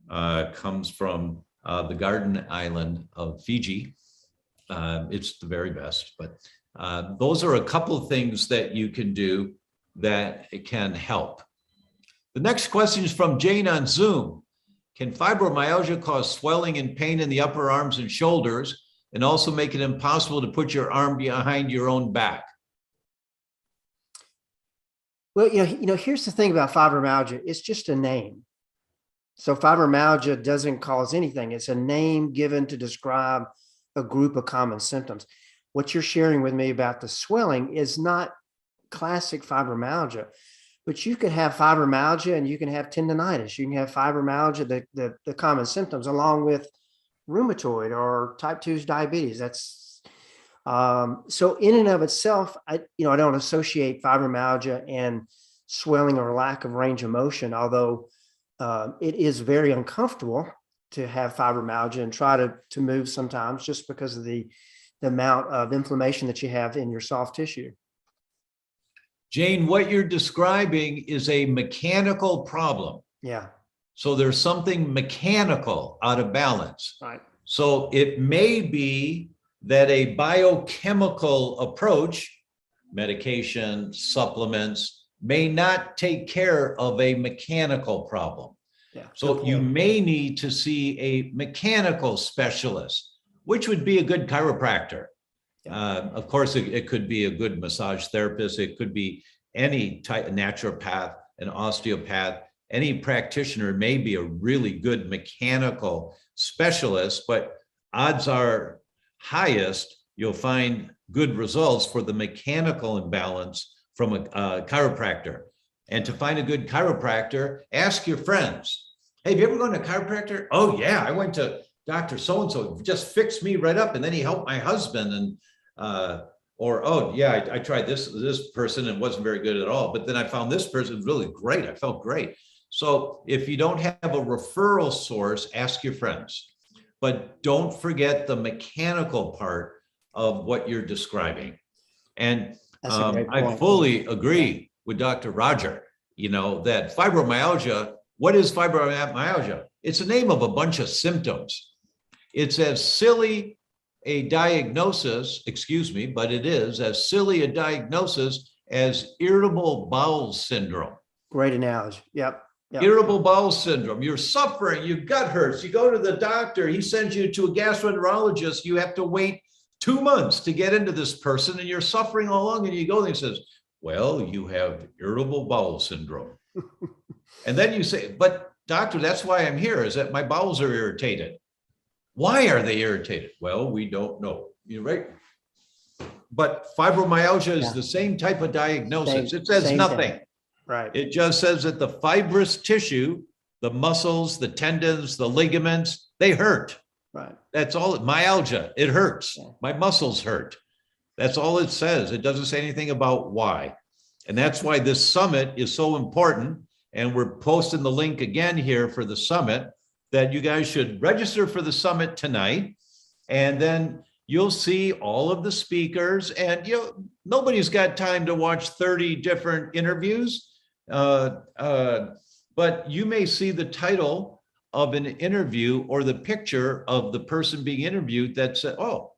Comes from the Garden Island of Fiji. It's the very best. But those are a couple of things that you can do that can help. The next question is from Jane on Zoom. Can fibromyalgia cause swelling and pain in the upper arms and shoulders, and also make it impossible to put your arm behind your own back? Well, here's the thing about fibromyalgia. It's just a name. So fibromyalgia doesn't cause anything. It's a name given to describe a group of common symptoms. What you're sharing with me about the swelling is not classic fibromyalgia, but you could have fibromyalgia and you can have tendonitis. You can have fibromyalgia, the common symptoms, along with rheumatoid or type 2 diabetes. That's so in and of itself, I don't associate fibromyalgia and swelling or lack of range of motion, although it is very uncomfortable to have fibromyalgia and try to move sometimes just because of the amount of inflammation that you have in your soft tissue. Jane, what you're describing is a mechanical problem. Yeah. So there's something mechanical out of balance. Right. So it may be that a biochemical approach, medication, supplements, may not take care of a mechanical problem. Yeah. So you may need to see a mechanical specialist, which would be a good chiropractor. Of course, it could be a good massage therapist. It could be any type of naturopath, an osteopath, any practitioner may be a really good mechanical specialist, but odds are highest you'll find good results for the mechanical imbalance from a chiropractor. And to find a good chiropractor, ask your friends. Hey, have you ever gone to a chiropractor? Oh yeah, I went to Dr. So-and-so, just fixed me right up. And then he helped my husband. And or, oh yeah, I tried this person and it wasn't very good at all. But then I found this person really great. I felt great. So if you don't have a referral source, ask your friends. But don't forget the mechanical part of what you're describing. And I fully agree with Dr. Rodger, that fibromyalgia, what is fibromyalgia? It's the name of a bunch of symptoms. It's as silly a diagnosis, but it is as silly a diagnosis as irritable bowel syndrome. Great analogy. Yep. Irritable bowel syndrome. You're suffering, your gut hurts. You go to the doctor, he sends you to a gastroenterologist. You have to wait 2 months to get into this person and you're suffering all along. And you go there and he says, well, you have irritable bowel syndrome. And then you say, but doctor, that's why I'm here, is that my bowels are irritated. Why are they irritated? Well, we don't know. You're right. But fibromyalgia is the same type of diagnosis. It says nothing. Thing. Right. It just says that the fibrous tissue, the muscles, the tendons, the ligaments, they hurt. Right. That's all. Myalgia, it hurts. Yeah. My muscles hurt. That's all it says. It doesn't say anything about why. And that's why this summit is so important. And we're posting the link again here for the summit, that you guys should register for the summit tonight. And then you'll see all of the speakers, and nobody's got time to watch 30 different interviews. But you may see the title of an interview or the picture of the person being interviewed that said, oh,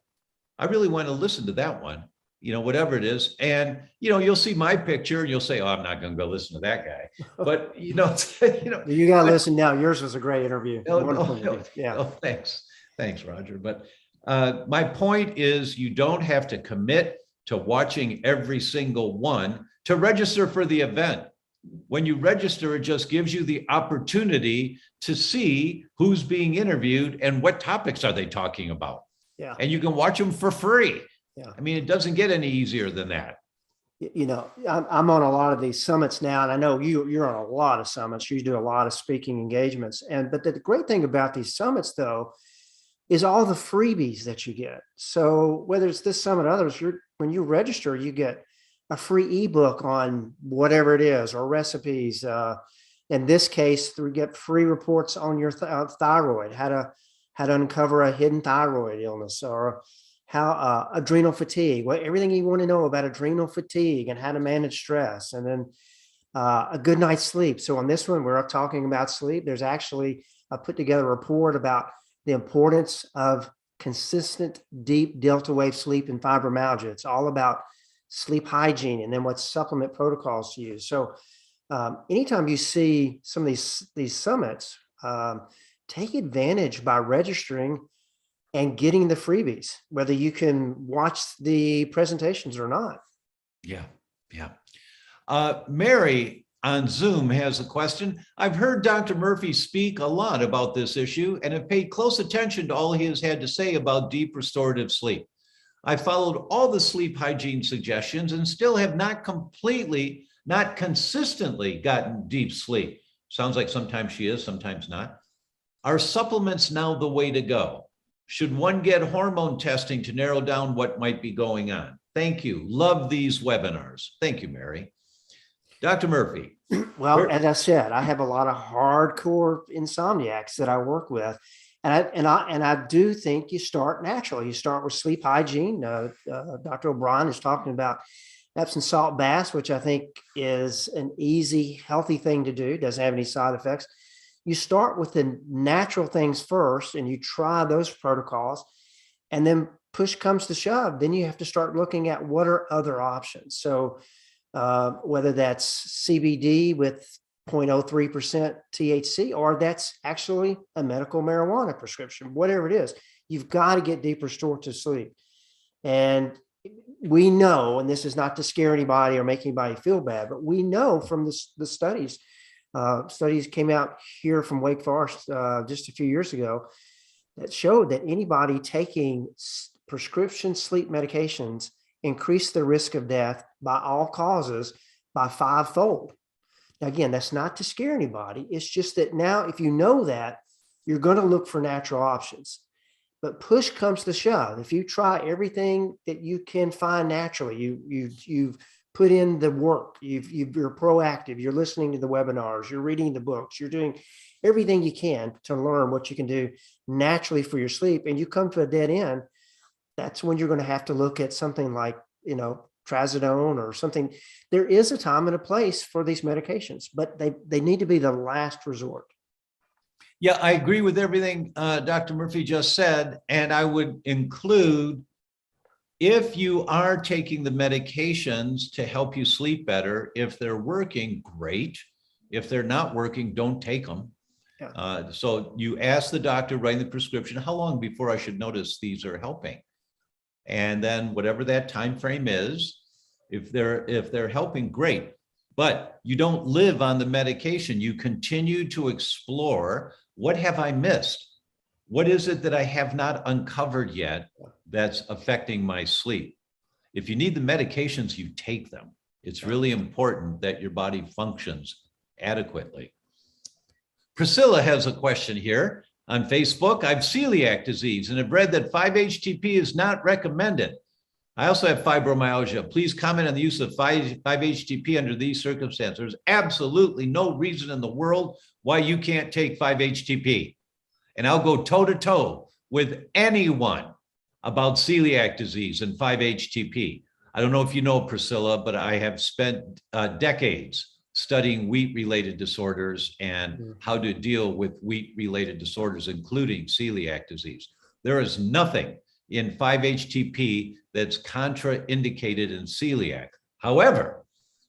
I really want to listen to that one, whatever it is. And, you'll see my picture and you'll say, oh, I'm not going to go listen to that guy. But, you got to listen now. Yours was a great interview. Yeah. Thanks, Rodger. But my point is, you don't have to commit to watching every single one to register for the event. When you register, it just gives you the opportunity to see who's being interviewed and what topics are they talking about. Yeah. And you can watch them for free. Yeah. I mean, it doesn't get any easier than that. I'm on a lot of these summits now, and I know you're on a lot of summits. You do a lot of speaking engagements. But the great thing about these summits, though, is all the freebies that you get. So whether it's this summit or others, when you register, you get a free ebook on whatever it is, or recipes. In this case, we get free reports on your thyroid, how to uncover a hidden thyroid illness, or how adrenal fatigue, everything you want to know about adrenal fatigue and how to manage stress, and then a good night's sleep. So on this one, we're talking about sleep. There's actually put together a report about the importance of consistent, deep delta wave sleep in fibromyalgia. It's all about sleep hygiene and then what supplement protocols to use. So anytime you see some of these summits, take advantage by registering and getting the freebies, whether you can watch the presentations or not. Yeah, yeah. Mary on Zoom has a question. I've heard Dr. Murphy speak a lot about this issue and have paid close attention to all he has had to say about deep restorative sleep. I followed all the sleep hygiene suggestions and still have not consistently gotten deep sleep. Sounds like sometimes she is, sometimes not. Are supplements now the way to go? Should one get hormone testing to narrow down what might be going on? Thank you. Love these webinars. Thank you, Mary. Dr. Murphy. Well, as I said, I have a lot of hardcore insomniacs that I work with. And I do think you start naturally. You start with sleep hygiene. Dr. O'Brien is talking about Epsom salt baths, which I think is an easy, healthy thing to do. Doesn't have any side effects. You start with the natural things first and you try those protocols, and then push comes to shove. Then you have to start looking at what are other options. So whether that's CBD with 0.03% THC, or that's actually a medical marijuana prescription, whatever it is, you've got to get deep restorative sleep. And we know, and this is not to scare anybody or make anybody feel bad, but we know from the studies, studies came out here from Wake Forest just a few years ago that showed that anybody taking prescription sleep medications increase the risk of death by all causes by 5-fold. Now, again, that's not to scare anybody. It's just that now, if you know that, you're going to look for natural options. But push comes to shove. If you try everything that you can find naturally, you've put in the work, you're proactive, you're listening to the webinars, you're reading the books, you're doing everything you can to learn what you can do naturally for your sleep, and you come to a dead end, that's when you're going to have to look at something like, trazodone or something. There is a time and a place for these medications, but they need to be the last resort. Yeah, I agree with everything Dr. Murphy just said. And I would include, if you are taking the medications to help you sleep better, if they're working, great. If they're not working, don't take them. Yeah. So you ask the doctor writing the prescription, how long before I should notice these are helping? And then whatever that time frame is, if they're helping, great. But you don't live on the medication. You continue to explore, what have I missed? What is it that I have not uncovered yet that's affecting my sleep? If you need the medications, you take them. It's really important that your body functions adequately. Priscilla has a question here on Facebook. I have celiac disease and have read that 5-HTP is not recommended. I also have fibromyalgia. Please comment on the use of 5-HTP under these circumstances. There's absolutely no reason in the world why you can't take 5-HTP. And I'll go toe-to-toe with anyone about celiac disease and 5-HTP. I don't know if you know, Priscilla, but I have spent decades studying wheat-related disorders and how to deal with wheat-related disorders, including celiac disease. There is nothing in 5-HTP that's contraindicated in celiac. However,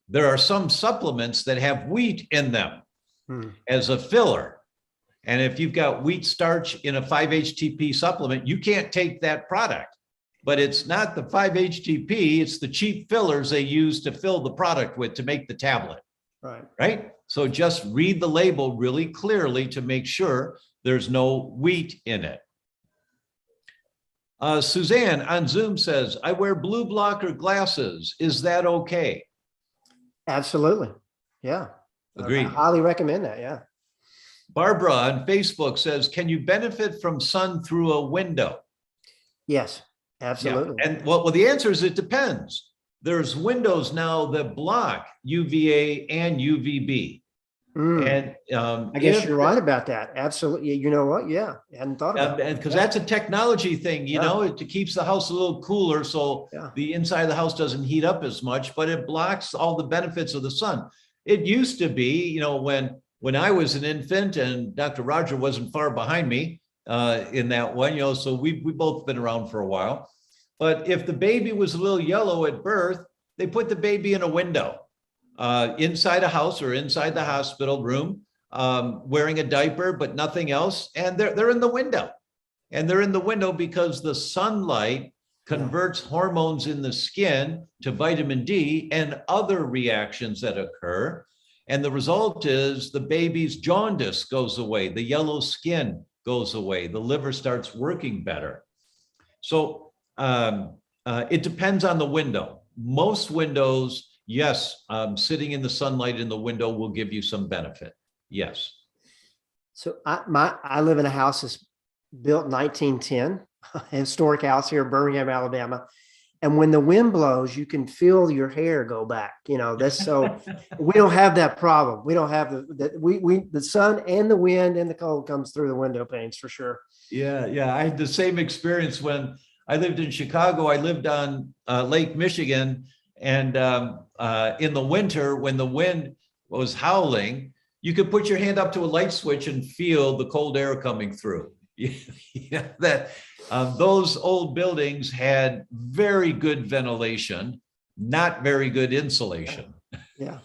there are some supplements that have wheat in them as a filler. And if you've got wheat starch in a 5-HTP supplement, you can't take that product. But it's not the 5-HTP, it's the cheap fillers they use to fill the product with to make the tablet. Right? So just read the label really clearly to make sure there's no wheat in it. Suzanne on Zoom says, I wear blue blocker glasses. Is that okay? Absolutely. Yeah. Agreed. I highly recommend that. Yeah. Barbara on Facebook says, can you benefit from sun through a window? Yes, absolutely. Yeah. And well, the answer is it depends. There's windows now that block UVA and UVB. And I guess you're right about that. Absolutely. You know what? Yeah. I hadn't thought about and because that's a technology thing, you know, it keeps the house a little cooler. So the inside of the house doesn't heat up as much, but it blocks all the benefits of the sun. It used to be, you know, when I was an infant and Dr. Rodger wasn't far behind me in that one, you know, so we both been around for a while. But if the baby was a little yellow at birth, they put the baby in a window inside a house or inside the hospital room, wearing a diaper, but nothing else. And they're in the window. And they're in the window because the sunlight converts hormones in the skin to vitamin D and other reactions that occur. And the result is the baby's jaundice goes away, the yellow skin goes away, the liver starts working better. So it depends on the window. Most windows, yes, sitting in the sunlight in the window will give you some benefit. Yes. So I live in a house that's built in 1910, a historic house here in Birmingham, Alabama. And when the wind blows, you can feel your hair go back. You know, that's so we don't have that problem. We don't have the sun and the wind and the cold comes through the window panes for sure. Yeah. I had the same experience when I lived in Chicago. I lived on Lake Michigan. And in the winter, when the wind was howling, you could put your hand up to a light switch and feel the cold air coming through. Those old buildings had very good ventilation, not very good insulation. Yeah.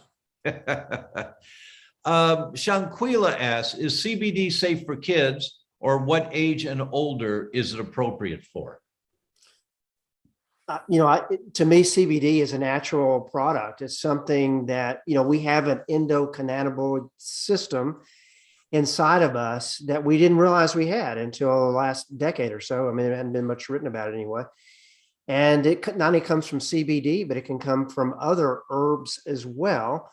Shanquila asks, is CBD safe for kids, or what age and older is it appropriate for? You know, to me, CBD is a natural product. It's something that, you know, we have an endocannabinoid system inside of us that we didn't realize we had until the last decade or so. I mean, there hadn't been much written about it anyway. And it not only comes from CBD, but it can come from other herbs as well.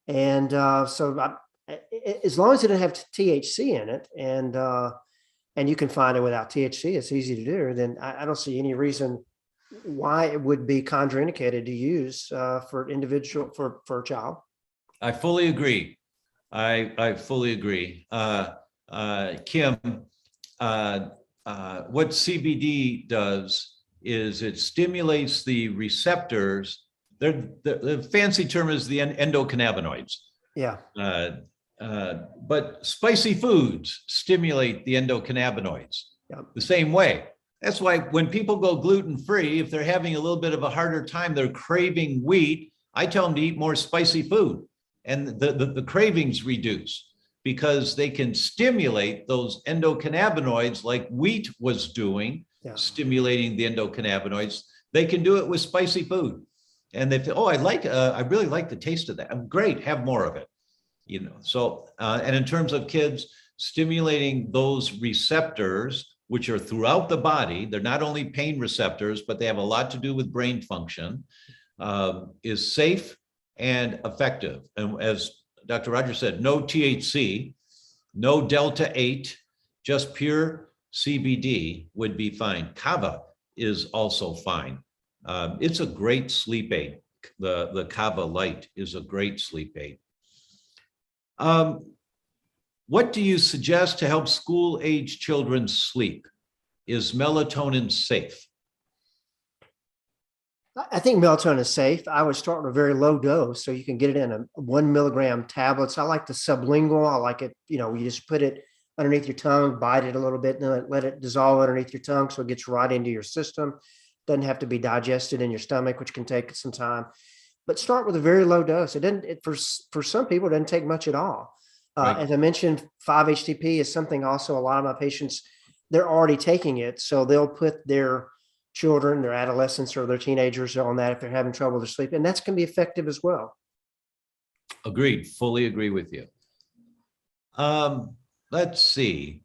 And as long as it doesn't have THC in it, and you can find it without THC, it's easy to do, then I don't see any reason why it would be contraindicated to use for a child. I fully agree. I fully agree. Kim, what CBD does is it stimulates the receptors. The fancy term is the endocannabinoids. Yeah. But spicy foods stimulate the endocannabinoids the same way. That's why when people go gluten-free, if they're having a little bit of a harder time, they're craving wheat, I tell them to eat more spicy food. And the cravings reduce because they can stimulate those endocannabinoids like wheat was doing, stimulating the endocannabinoids. They can do it with spicy food. And they feel, oh, I really like the taste of that. I'm great, have more of it. You know, so, and in terms of kids, stimulating those receptors, which are throughout the body, they're not only pain receptors, but they have a lot to do with brain function, is safe and effective. And as Dr. Rodger said, no THC, no Delta 8, just pure CBD would be fine. Kava is also fine. It's a great sleep aid. The Kava Light is a great sleep aid. What do you suggest to help school-age children sleep? Is melatonin safe? I think melatonin is safe. I would start with a very low dose, so you can get it in a 1 milligram tablets. I like the sublingual. I like it, you know, you just put it underneath your tongue, bite it a little bit, and then let it dissolve underneath your tongue so it gets right into your system. Doesn't have to be digested in your stomach, which can take some time. But start with a very low dose. For some people, it doesn't take much at all. Right. As I mentioned, 5-HTP is something also a lot of my patients, they're already taking it. So they'll put their children, their adolescents or their teenagers on that if they're having trouble with sleep. And that's can be effective as well. Agreed. Fully agree with you. Let's see.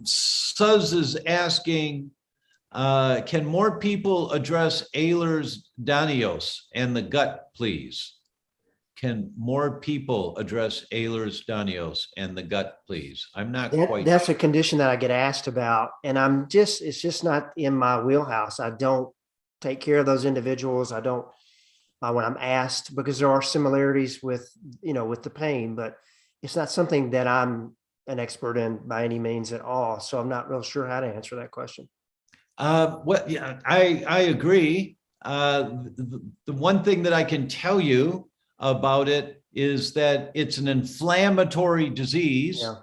Suz is asking, can more people address Ehlers-Danlos and the gut, please? Can more people address Ehlers-Danlos and the gut, please? I'm not quite. That's a condition that I get asked about, and it's just not in my wheelhouse. I don't take care of those individuals. I don't, when I'm asked, because there are similarities with, with the pain, but it's not something that I'm an expert in by any means at all. So I'm not real sure how to answer that question. Yeah, I agree. The one thing that I can tell you about it is that it's an inflammatory disease. Yeah.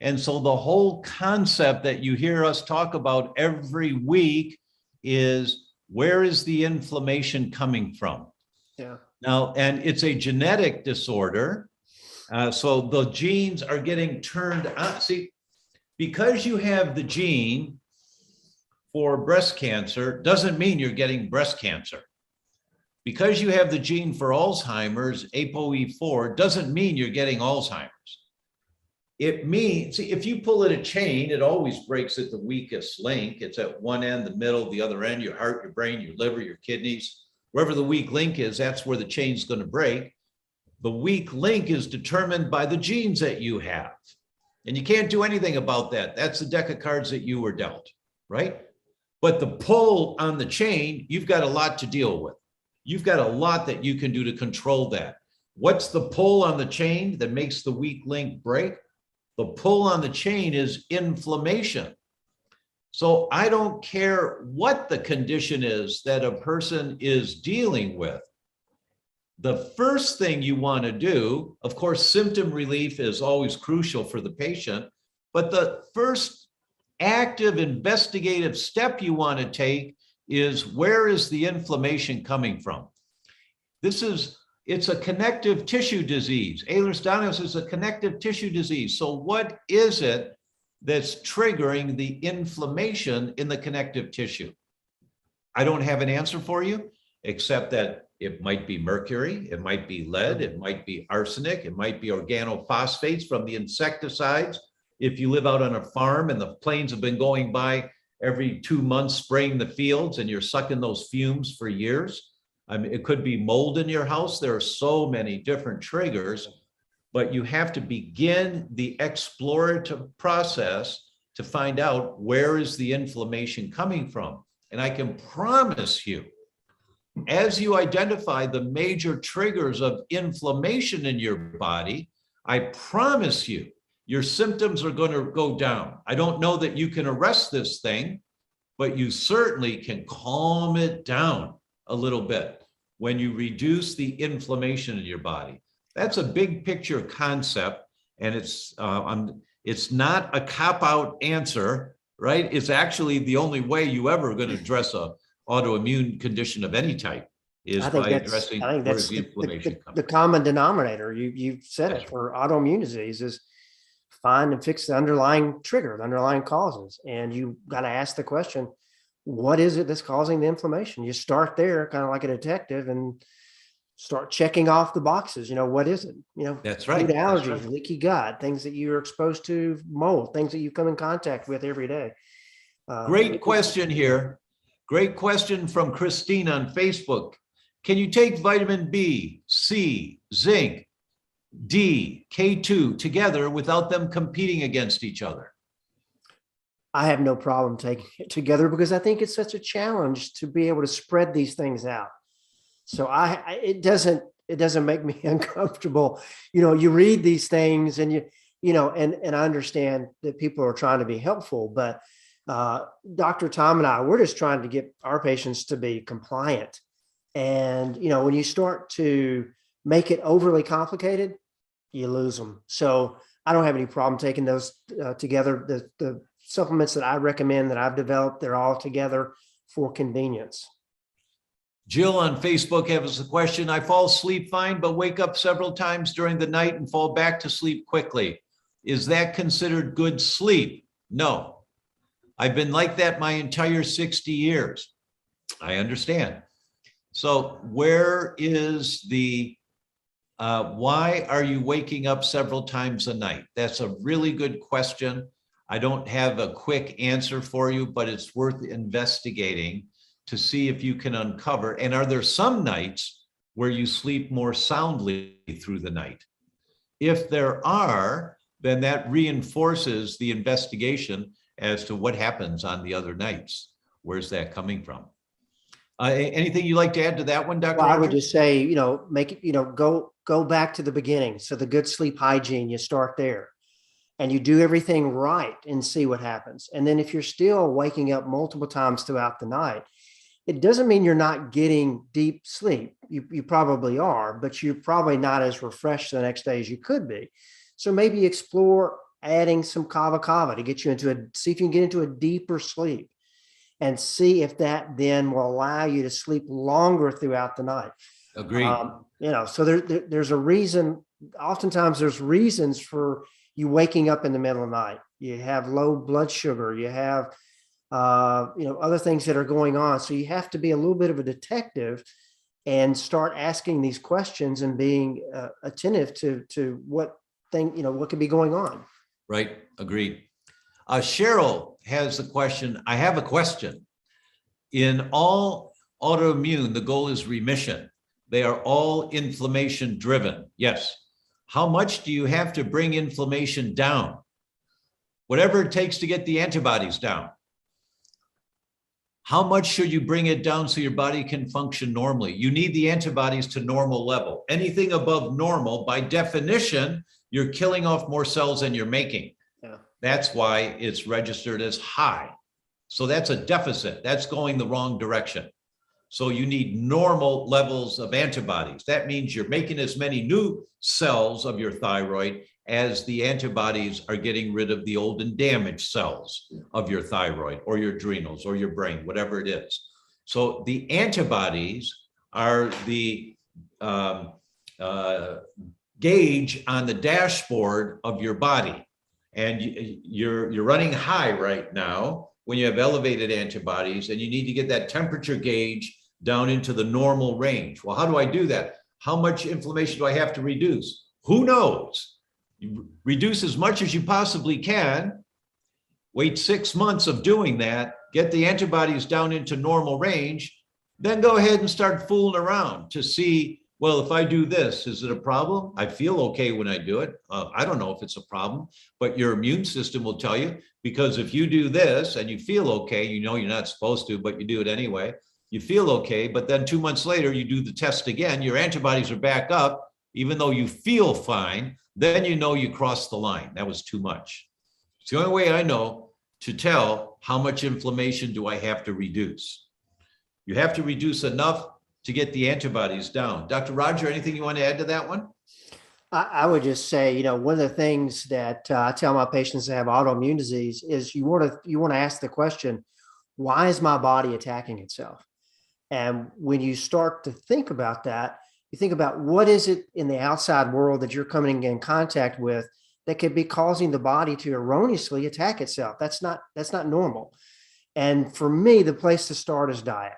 And so the whole concept that you hear us talk about every week is, where is the inflammation coming from? Yeah. Now, and it's a genetic disorder. So the genes are getting turned on. See, because you have the gene for breast cancer doesn't mean you're getting breast cancer. Because you have the gene for Alzheimer's, ApoE4, doesn't mean you're getting Alzheimer's. It means, see, if you pull at a chain, it always breaks at the weakest link. It's at one end, the middle, the other end, your heart, your brain, your liver, your kidneys. Wherever the weak link is, that's where the chain's going to break. The weak link is determined by the genes that you have. And you can't do anything about that. That's the deck of cards that you were dealt, right? But the pull on the chain, you've got a lot to deal with. You've got a lot that you can do to control that. What's the pull on the chain that makes the weak link break? The pull on the chain is inflammation. So I don't care what the condition is that a person is dealing with. The first thing you want to do, of course, symptom relief is always crucial for the patient, but the first active investigative step you want to take is, where is the inflammation coming from? It's a connective tissue disease. Ehlers-Danlos is a connective tissue disease. So what is it that's triggering the inflammation in the connective tissue? I don't have an answer for you, except that it might be mercury, it might be lead, it might be arsenic, it might be organophosphates from the insecticides. If you live out on a farm and the planes have been going by every 2 months spraying the fields and you're sucking those fumes for years. I mean, it could be mold in your house. There are so many different triggers, but you have to begin the explorative process to find out, where is the inflammation coming from? And I can promise you, as you identify the major triggers of inflammation in your body, I promise you, your symptoms are going to go down. I don't know that you can arrest this thing, but you certainly can calm it down a little bit when you reduce the inflammation in your body. That's a big picture concept, and it's not a cop-out answer, right? It's actually the only way you ever going to address a autoimmune condition of any type, is by addressing where's the inflammation coming. The common denominator. You've said it for autoimmune disease is find and fix the underlying trigger, the underlying causes. And you got to ask the question, what is it that's causing the inflammation? You start there, kind of like a detective, and start checking off the boxes. What is it? That's right. Food allergies, leaky gut, things that you're exposed to, mold, things that you come in contact with every day. Great question here. Great question from Christine on Facebook. Can you take vitamin B, C, zinc, D, K2 together without them competing against each other? I have no problem taking it together, because I think it's such a challenge to be able to spread these things out. So it doesn't make me uncomfortable. You read these things and and I understand that people are trying to be helpful, but Dr. Tom and I, we're just trying to get our patients to be compliant. And, when you start to make it overly complicated, you lose them. So I don't have any problem taking those together. The supplements that I recommend that I've developed, they're all together for convenience. Jill on Facebook has a question. I fall asleep fine, but wake up several times during the night and fall back to sleep quickly. Is that considered good sleep? No. I've been like that my entire 60 years. I understand. So where is the, why are you waking up several times a night? That's a really good question. I don't have a quick answer for you, but it's worth investigating to see if you can uncover. And are there some nights where you sleep more soundly through the night? If there are, then that reinforces the investigation as to what happens on the other nights. Where's that coming from? Anything you'd like to add to that one, Dr. Well, I would Rodger? just say, make it, go back to the beginning. So the good sleep hygiene, you start there and you do everything right and see what happens. And then if you're still waking up multiple times throughout the night, it doesn't mean you're not getting deep sleep. You probably are, but you're probably not as refreshed the next day as you could be. So maybe explore adding some kava kava to get you see if you can get into a deeper sleep and see if that then will allow you to sleep longer throughout the night. Agreed. So there's a reason. Oftentimes there's reasons for you waking up in the middle of the night. You have low blood sugar, you have other things that are going on. So you have to be a little bit of a detective and start asking these questions and being attentive to what could be going on. Right. Agreed. Cheryl has a question. I have a question. In all autoimmune, the goal is remission. They are all inflammation driven. Yes. How much do you have to bring inflammation down? Whatever it takes to get the antibodies down. How much should you bring it down so your body can function normally? You need the antibodies to normal level. Anything above normal, by definition, you're killing off more cells than you're making. Yeah. That's why it's registered as high. So that's a deficit. That's going the wrong direction. So you need normal levels of antibodies. That means you're making as many new cells of your thyroid as the antibodies are getting rid of the old and damaged cells of your thyroid or your adrenals or your brain, whatever it is. So the antibodies are the gauge on the dashboard of your body. And you're running high right now when you have elevated antibodies, and you need to get that temperature gauge down into the normal range. Well, how do I do that? How much inflammation do I have to reduce? Who knows? You reduce as much as you possibly can, wait 6 months of doing that, get the antibodies down into normal range, then go ahead and start fooling around to see, well, if I do this, is it a problem? I feel okay when I do it. I don't know if it's a problem, but your immune system will tell you, because if you do this and you feel okay, you know you're not supposed to, but you do it anyway, you feel okay, but then 2 months later, you do the test again, your antibodies are back up, even though you feel fine, then you know you crossed the line. That was too much. It's the only way I know to tell how much inflammation do I have to reduce. You have to reduce enough to get the antibodies down. Dr. Rodger, anything you want to add to that one? I would just say, one of the things that I tell my patients that have autoimmune disease is you want to ask the question, why is my body attacking itself? And when you start to think about that, you think about what is it in the outside world that you're coming in contact with that could be causing the body to erroneously attack itself. That's not normal. And for me, the place to start is diet.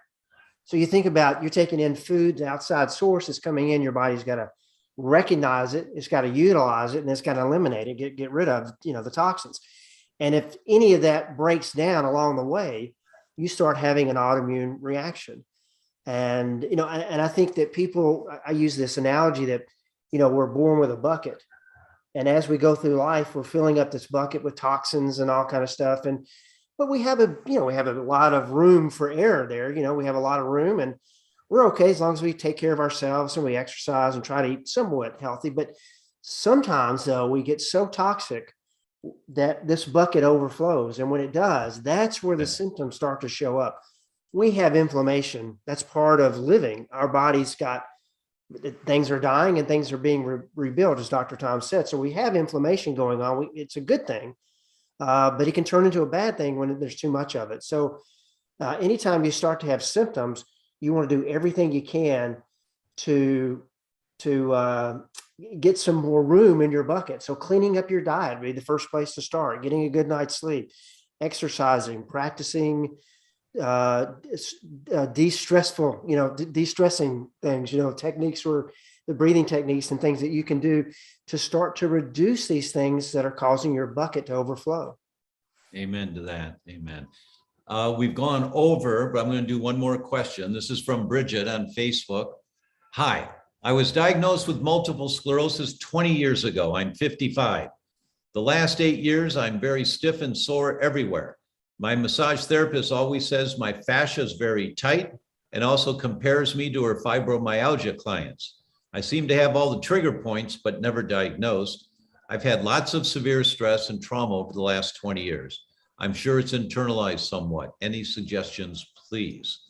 So you think about, you're taking in food, the outside source is coming in, your body's got to recognize it, it's got to utilize it, and it's got to eliminate it, get rid of, the toxins. And if any of that breaks down along the way, you start having an autoimmune reaction. And, and I think that I use this analogy that, we're born with a bucket. And as we go through life, we're filling up this bucket with toxins and all kind of stuff. But we have we have a lot of room for error there. We have a lot of room, and we're okay as long as we take care of ourselves and we exercise and try to eat somewhat healthy. But sometimes, though, we get so toxic that this bucket overflows. And when it does, that's where the symptoms start to show up. We have inflammation. That's part of living. Our body's got, things are dying and things are being rebuilt, as Dr. Tom said. So we have inflammation going on. It's a good thing. But it can turn into a bad thing when there's too much of it. So anytime you start to have symptoms, you want to do everything you can to get some more room in your bucket. So cleaning up your diet would be the first place to start, getting a good night's sleep, exercising, practicing de-stressing things, techniques or the breathing techniques and things that you can do to start to reduce these things that are causing your bucket to overflow. Amen to that. Amen. We've gone over, but I'm going to do one more question. This is from Bridget on Facebook. Hi, I was diagnosed with multiple sclerosis 20 years ago. I'm 55. The last 8 years, I'm very stiff and sore everywhere. My massage therapist always says my fascia is very tight and also compares me to her fibromyalgia clients. I seem to have all the trigger points, but never diagnosed. I've had lots of severe stress and trauma over the last 20 years. I'm sure it's internalized somewhat. Any suggestions, please?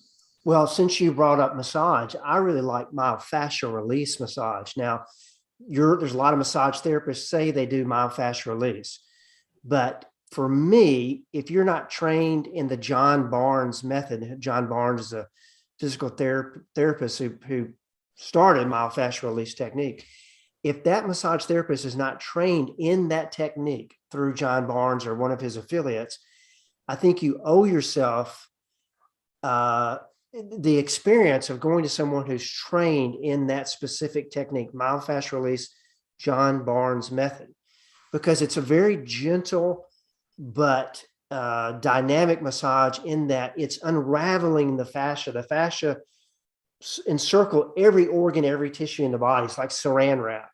Well, since you brought up massage, I really like myofascial release massage. Now, there's a lot of massage therapists say they do myofascial release, but for me, if you're not trained in the John Barnes method, John Barnes is a physical therapist who started myofascial release technique. If that massage therapist is not trained in that technique through John Barnes or one of his affiliates, I think you owe yourself the experience of going to someone who's trained in that specific technique, myofascial release, John Barnes method, because it's a very gentle but dynamic massage in that it's unraveling the fascia. The fascia encircle every organ, every tissue in the body. It's like saran wrap.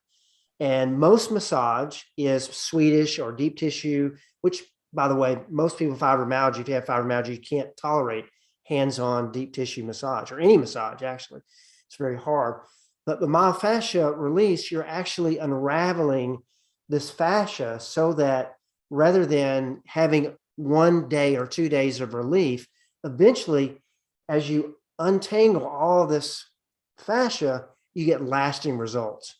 And most massage is Swedish or deep tissue, which, by the way, most people with fibromyalgia, if you have fibromyalgia, you can't tolerate hands-on deep tissue massage or any massage, actually. It's very hard. But the myofascia release, you're actually unraveling this fascia so that rather than having 1 day or 2 days of relief, eventually, as you untangle all this fascia, you get lasting results.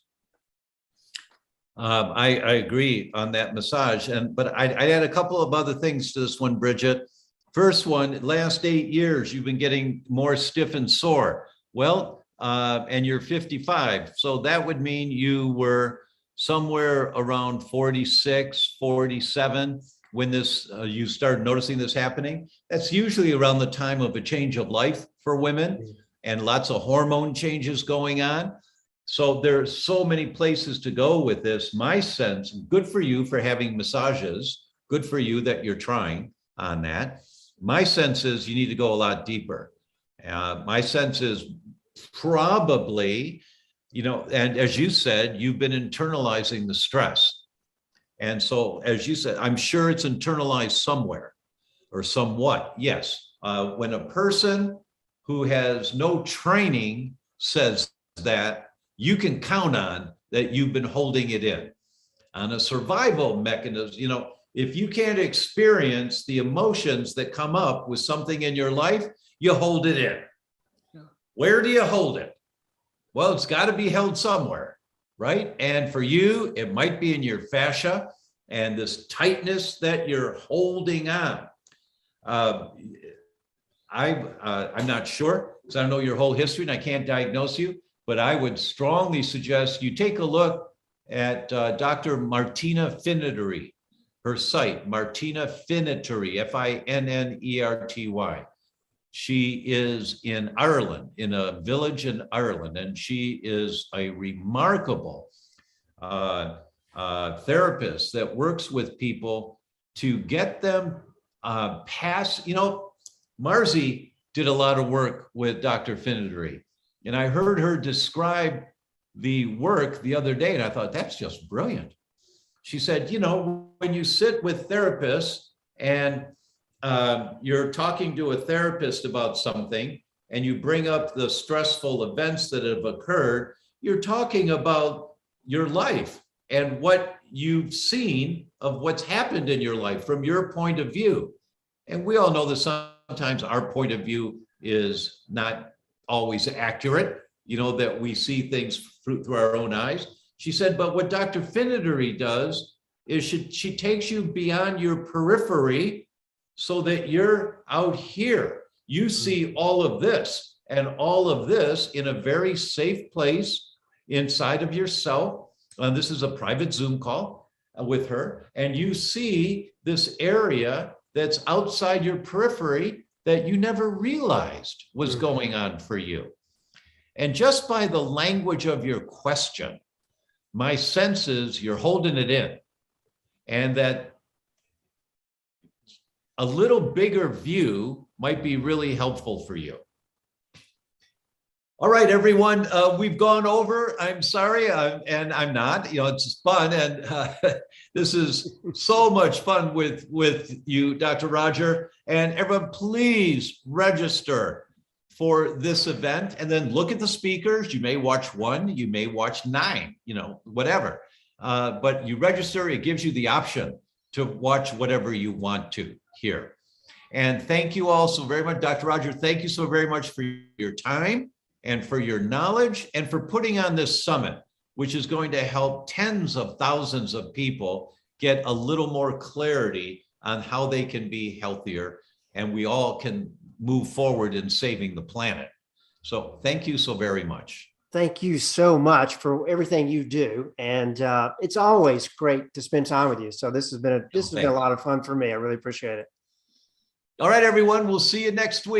I agree on that massage, but I add a couple of other things to this one, Bridget. First one, last 8 years, you've been getting more stiff and sore. Well, and you're 55. So that would mean you were somewhere around 46, 47 when this you started noticing this happening. That's usually around the time of a change of life for women and lots of hormone changes going on. So there's so many places to go with this. My sense, good for you for having massages. Good for you that you're trying on that. My sense is you need to go a lot deeper. My sense is probably, and as you said, you've been internalizing the stress. And so, as you said, I'm sure it's internalized somewhere or somewhat. Yes. When a person who has no training says that, you can count on that you've been holding it in. On a survival mechanism, if you can't experience the emotions that come up with something in your life, you hold it in. Yeah. Where do you hold it? Well, it's got to be held somewhere, right? And for you, it might be in your fascia and this tightness that you're holding on. I'm not sure because I don't know your whole history and I can't diagnose you, but I would strongly suggest you take a look at Dr. Martina Finnerty, her site, Martina Finnerty, Finnerty. She is in Ireland, in a village in Ireland, and she is a remarkable therapist that works with people to get them past, Marzi did a lot of work with Dr. Finnerty. And I heard her describe the work the other day, and I thought, that's just brilliant. She said, when you sit with therapists and you're talking to a therapist about something and you bring up the stressful events that have occurred, you're talking about your life and what you've seen of what's happened in your life from your point of view. And we all know that sometimes our point of view is not always accurate, that we see things through our own eyes. She said, but what Dr. Finnerty does is she takes you beyond your periphery so that you're out here. You see all of this and all of this in a very safe place inside of yourself. This is a private Zoom call with her. And you see this area that's outside your periphery that you never realized was going on for you. And just by the language of your question, my sense is you're holding it in, and that a little bigger view might be really helpful for you. All right, everyone, we've gone over. I'm sorry, and I'm not. It's fun, and this is so much fun with you, Dr. Rodger. And everyone, please register for this event, and then look at the speakers. You may watch one, you may watch 9, whatever. But you register, it gives you the option to watch whatever you want to here. And thank you all so very much, Dr. Rodger. Thank you so very much for your time and for your knowledge and for putting on this summit, which is going to help tens of thousands of people get a little more clarity on how they can be healthier, and we all can move forward in saving the planet. So thank you so very much. Thank you so much for everything you do. And it's always great to spend time with you. So this has been a lot of fun for me. I really appreciate it. All right, everyone. We'll see you next week.